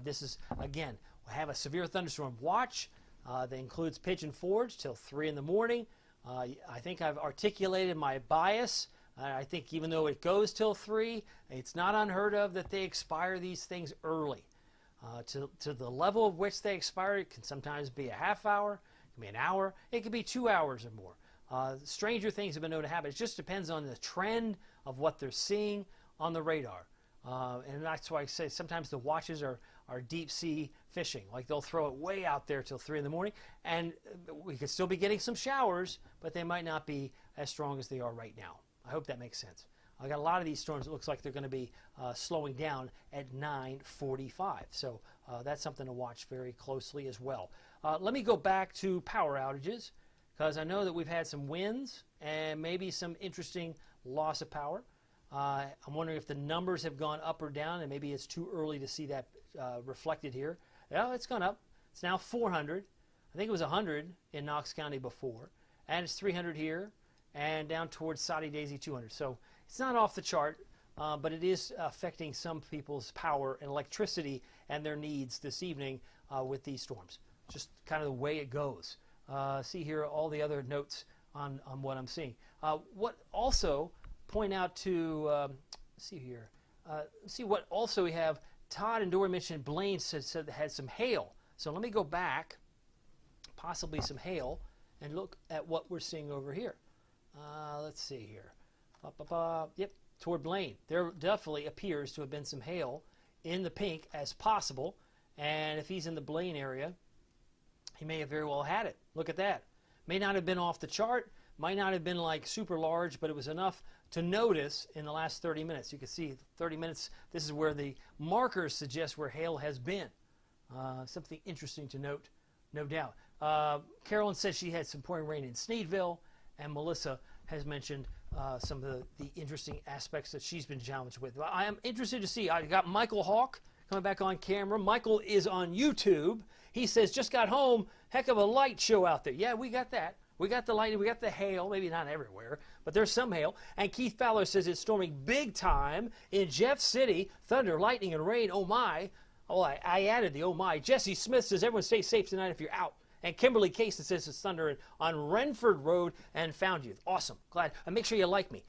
This is, again, we have a severe thunderstorm watch that includes Pigeon Forge till 3 in the morning. I think I've articulated my bias. I think even though it goes till 3, it's not unheard of that they expire these things early. To the level of which they expire, it can sometimes be a half hour. It can be an hour. It could be 2 hours or more. Stranger things have been known to happen. It just depends on the trend of what they're seeing on the radar. And that's why I say sometimes the watches are deep sea fishing. Like they'll throw it way out there till 3 in the morning. And we could still be getting some showers, but they might not be as strong as they are right now. I hope that makes sense. I got a lot of these storms. It looks like they're going to be slowing down at 9:45. So that's something to watch very closely as well. Let me go back to power outages, because I know that we've had some winds and maybe some interesting loss of power. I'm wondering if the numbers have gone up or down, and maybe it's too early to see that reflected here. Yeah, it's gone up. It's now 400. I think it was 100 in Knox County before, and it's 300 here, and down towards Soddy Daisy 200. So it's not off the chart, but it is affecting some people's power and electricity and their needs this evening with these storms. Just kind of the way it goes. See here all the other notes on what I'm seeing. What also point out to, see here, see what also we have. Todd and Dory mentioned Blaine said they had some hail. So let me go back, possibly some hail, and look at what we're seeing over here. Let's see here. Yep, toward Blaine. There definitely appears to have been some hail in the pink as possible. And if he's in the Blaine area, he may have very well had it. Look at that. May not have been off the chart, might not have been like super large, but it was enough to notice in the last 30 minutes. You can see 30 minutes, this is where the markers suggest where hail has been. Something interesting to note, no doubt. Carolyn says she had some pouring rain in Sneedville, and Melissa has mentioned some of the interesting aspects that she's been challenged with. I am interested to see. I got Michael Hawk coming back on camera. Michael is on YouTube. He says, just got home, heck of a light show out there. Yeah, we got that. We got the lightning, we got the hail, maybe not everywhere, but there's some hail. And Keith Fowler says it's storming big time in Jeff City, thunder, lightning, and rain. Oh my. Oh, I added the oh my. Jesse Smith says everyone stay safe tonight if you're out. And Kimberly Case says it's thundering on Renford Road and Found You. Awesome. Glad. And make sure you like me.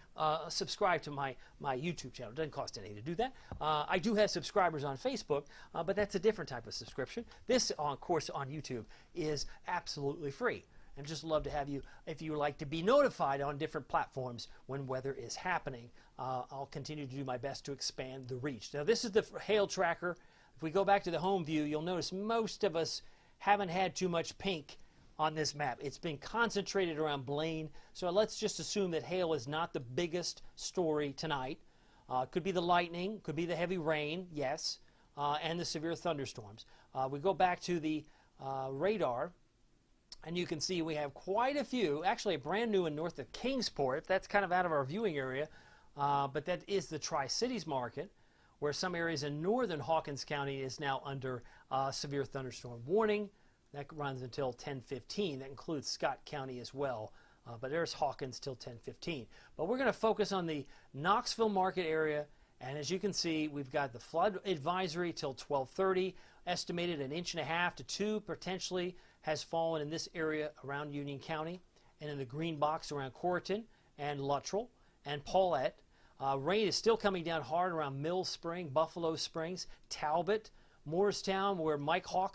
Subscribe to my YouTube channel. It doesn't cost anything to do that. I do have subscribers on Facebook, but that's a different type of subscription. This, of course, on YouTube is absolutely free. And just love to have you, if you would like to be notified on different platforms when weather is happening. I'll continue to do my best to expand the reach. Now, this is the hail tracker. If we go back to the home view, you'll notice most of us haven't had too much pink on this map. It's been concentrated around Blaine, so let's just assume that hail is not the biggest story tonight. Could be the lightning, could be the heavy rain, yes. and the severe thunderstorms. We go back to the radar, and you can see we have quite a few, actually a brand new one north of Kingsport. That's kind of out of our viewing area, but that is the Tri-Cities market, where some areas in northern Hawkins County is now under severe thunderstorm warning. That runs until 10:15. That includes Scott County as well, but there's Hawkins till 10:15. But we're going to focus on the Knoxville market area, and as you can see, we've got the flood advisory till 12:30. Estimated 1.5 to 2 inches potentially has fallen in this area around Union County, and in the green box around Corrigan and Luttrell and Paulette. Rain is still coming down hard around Mill Spring, Buffalo Springs, Talbot, Morristown, where Michael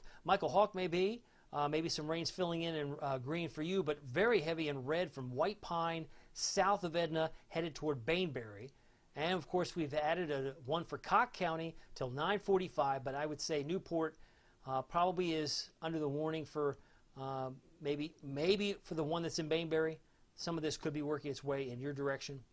Hawk may be. Maybe some rains filling in green for you, but very heavy in red from White Pine, south of Edna, headed toward Bainbury. And of course, we've added one for Cocke County till 9:45, but I would say Newport probably is under the warning for maybe for the one that's in Bainbury. Some of this could be working its way in your direction.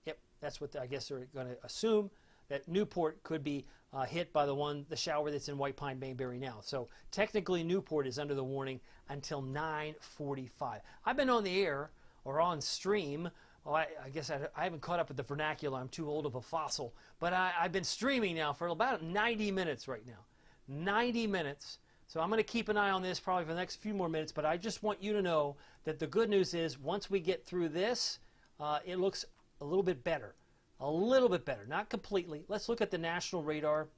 Yep, that's what I guess they're going to assume, that Newport could be hit by the shower that's in White Pine, Bainbury now. So technically Newport is under the warning until 9:45. I've been on the air or on stream. Well, I guess I haven't caught up with the vernacular. I'm too old of a fossil. But I've been streaming now for about 90 minutes right now. 90 minutes. So I'm going to keep an eye on this probably for the next few more minutes. But I just want you to know that the good news is once we get through this, it looks a little bit better. A little bit better. Not completely. Let's look at the national radar.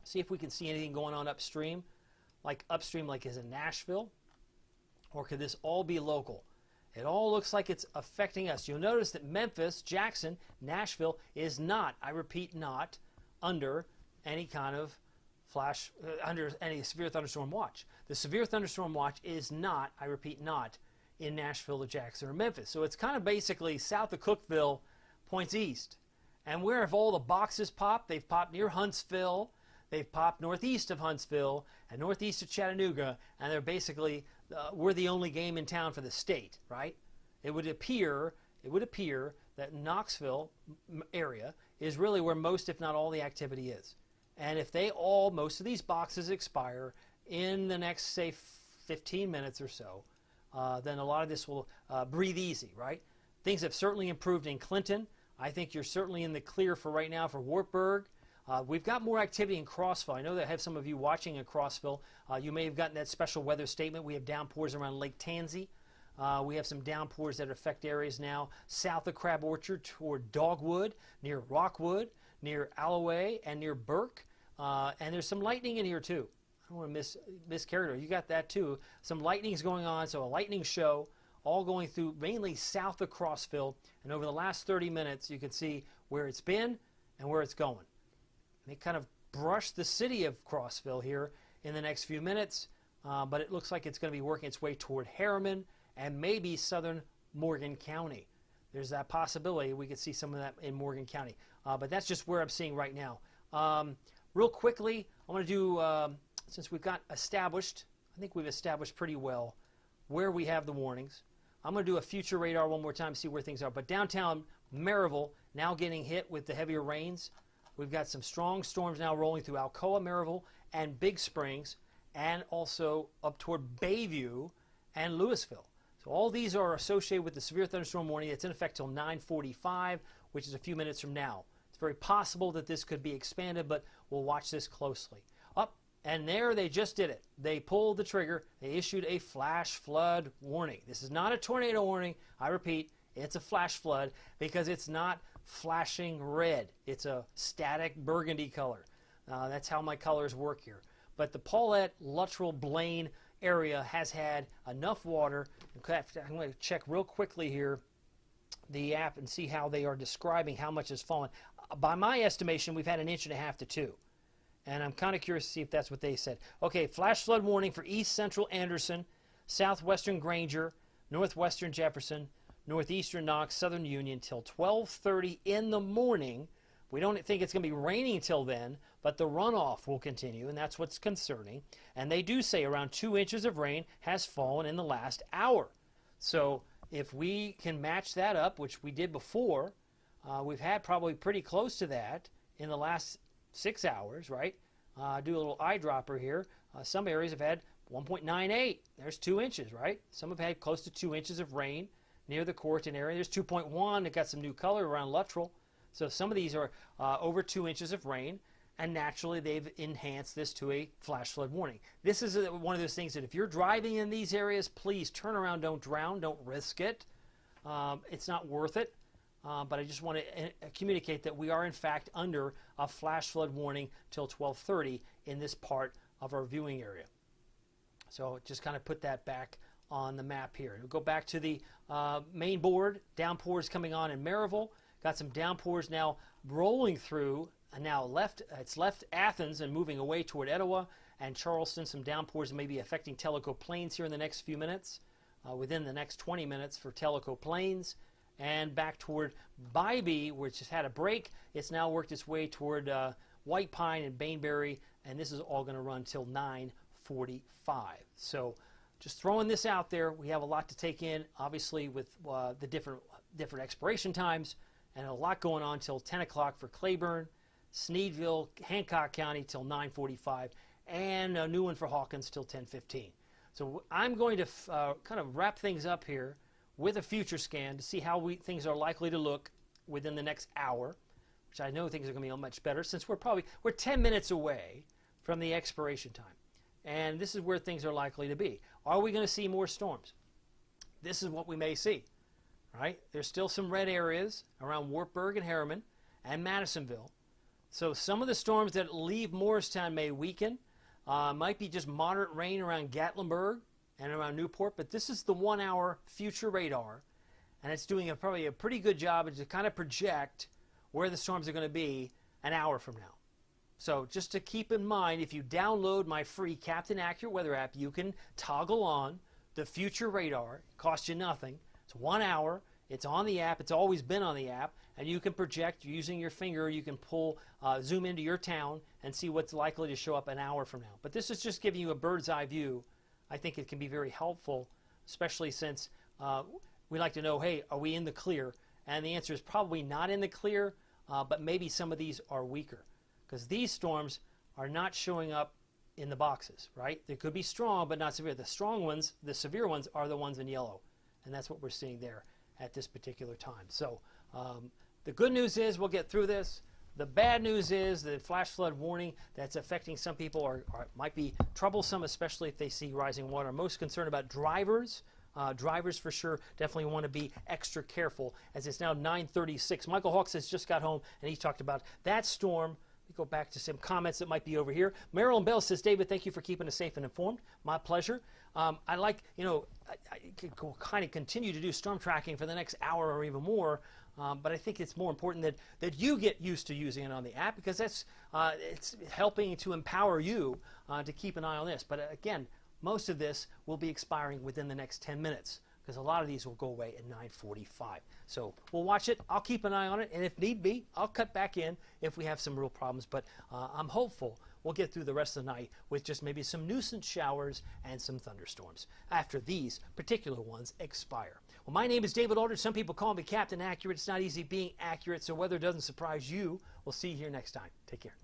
See if we can see anything going on upstream. Like upstream like is in Nashville. Or could this all be local? It all looks like it's affecting us. You'll notice that Memphis, Jackson, Nashville is not, I repeat, not under any kind of under any severe thunderstorm watch. The severe thunderstorm watch is not, I repeat, not in Nashville or Jackson or Memphis. So it's kind of basically south of Cookeville, points east. And where have all the boxes popped? They've popped near Huntsville. They've popped northeast of Huntsville and northeast of Chattanooga, and they're basically we're the only game in town for the state, right? It would appear that Knoxville area is really where most, if not all, the activity is. And if most of these boxes expire in the next, say, 15 minutes or so, then a lot of this will breathe easy, right? Things have certainly improved in Clinton. I think you're certainly in the clear for right now for Wartburg. We've got more activity in Crossville. I know that I have some of you watching in Crossville. You may have gotten that special weather statement. We have downpours around Lake Tansy. We have some downpours that affect areas now south of Crab Orchard toward Dogwood, near Rockwood, near Alloway, and near Burke. And there's some lightning in here too. I don't want to miss Carrier. You got that too. Some lightning's going on, so a lightning show all going through mainly south of Crossville. And over the last 30 minutes, you can see where it's been and where it's going. They kind of brush the city of Crossville here in the next few minutes, but it looks like it's going to be working its way toward Harriman and maybe southern Morgan County. There's that possibility we could see some of that in Morgan County, but that's just where I'm seeing right now. Real quickly, I want to do, since we've got established, I think we've established pretty well where we have the warnings. I'm going to do a future radar one more time, see where things are. But downtown Maryville now getting hit with the heavier rains. We've got some strong storms now rolling through Alcoa, Maryville, and Big Springs, and also up toward Bayview and Louisville. So all these are associated with the severe thunderstorm warning that's in effect till 9:45, which is a few minutes from now. It's very possible that this could be expanded, but we'll watch this closely. Up, and there they just did it. They pulled the trigger. They issued a flash flood warning. This is not a tornado warning. I repeat, it's a flash flood because it's not flashing red. It's a static burgundy color. That's how my colors work here. But the Paulette, Luttrell, Blaine area has had enough water. I'm going to check real quickly here the app and see how they are describing how much has fallen. By my estimation, we've had 1.5 to 2 inches. And I'm kind of curious to see if that's what they said. Okay, flash flood warning for east central Anderson, southwestern Granger, northwestern Jefferson, northeastern Knox, southern Union till 12:30 in the morning. We don't think it's going to be raining till then, but the runoff will continue, and that's what's concerning. And they do say around 2 inches of rain has fallen in the last hour. So if we can match that up, which we did before, we've had probably pretty close to that in the last 6 hours, right? do a little eyedropper here. Some areas have had 1.98. There's 2 inches, right? Some have had close to 2 inches of rain near the Corrigan area. There's 2.1. It got some new color around Luttrell. So some of these are over 2 inches of rain, and naturally they've enhanced this to a flash flood warning. This is one of those things that if you're driving in these areas, please turn around, don't drown, don't risk it. It's not worth it. But I just want to communicate that we are in fact under a flash flood warning till 12:30 in this part of our viewing area. So just kind of put that back on the map here. We'll go back to the main board. Downpours coming on in Maryville. Got some downpours now rolling through, and now it's left Athens and moving away toward Etowah and Charleston. Some downpours may be affecting Tellico Plains here in the next few minutes, within the next 20 minutes for Tellico Plains. And back toward Bybee, which has had a break. It's now worked its way toward White Pine and Bainbury, and this is all going to run till 9:45. So just throwing this out there, we have a lot to take in, obviously, with the different expiration times, and a lot going on till 10 o'clock for Claiborne, Sneedville, Hancock County till 9:45, and a new one for Hawkins till 10:15. So I'm going to kind of wrap things up here with a future scan to see how things are likely to look within the next hour, which I know things are going to be much better since we're 10 minutes away from the expiration time. And this is where things are likely to be. Are we going to see more storms? This is what we may see, right? There's still some red areas around Wartburg and Harriman and Madisonville. So some of the storms that leave Morristown may weaken. Might be just moderate rain around Gatlinburg and around Newport, but this is the 1 hour future radar, and it's doing probably a pretty good job to kind of project where the storms are going to be an hour from now. So just to keep in mind, if you download my free Captain Accurate weather app, you can toggle on the future radar. It costs you nothing. It's 1 hour. It's on the app. It's always been on the app, and you can project using your finger. You can zoom into your town and see what's likely to show up an hour from now. But this is just giving you a bird's eye view. I think it can be very helpful, especially since we like to know, hey, are we in the clear? And the answer is probably not in the clear, but maybe some of these are weaker, because these storms are not showing up in the boxes, right? They could be strong, but not severe. The strong ones, the severe ones, are the ones in yellow, and that's what we're seeing there at this particular time. So the good news is we'll get through this. The bad news is the flash flood warning that's affecting some people might be troublesome, especially if they see rising water. I'm most concerned about drivers. Drivers for sure definitely want to be extra careful, as it's now 9:36. Michael Hawks has just got home, and he talked about that storm. We go back to some comments that might be over here. Marilyn Bell says, David, thank you for keeping us safe and informed. My pleasure. I like, I could kind of continue to do storm tracking for the next hour or even more. But I think it's more important that you get used to using it on the app, because that's it's helping to empower you to keep an eye on this. But again, most of this will be expiring within the next 10 minutes, because a lot of these will go away at 9:45. So we'll watch it. I'll keep an eye on it, and if need be, I'll cut back in if we have some real problems. But I'm hopeful we'll get through the rest of the night with just maybe some nuisance showers and some thunderstorms after these particular ones expire. Well, my name is David Aldridge. Some people call me Captain Accurate. It's not easy being accurate, so weather doesn't surprise you. We'll see you here next time. Take care.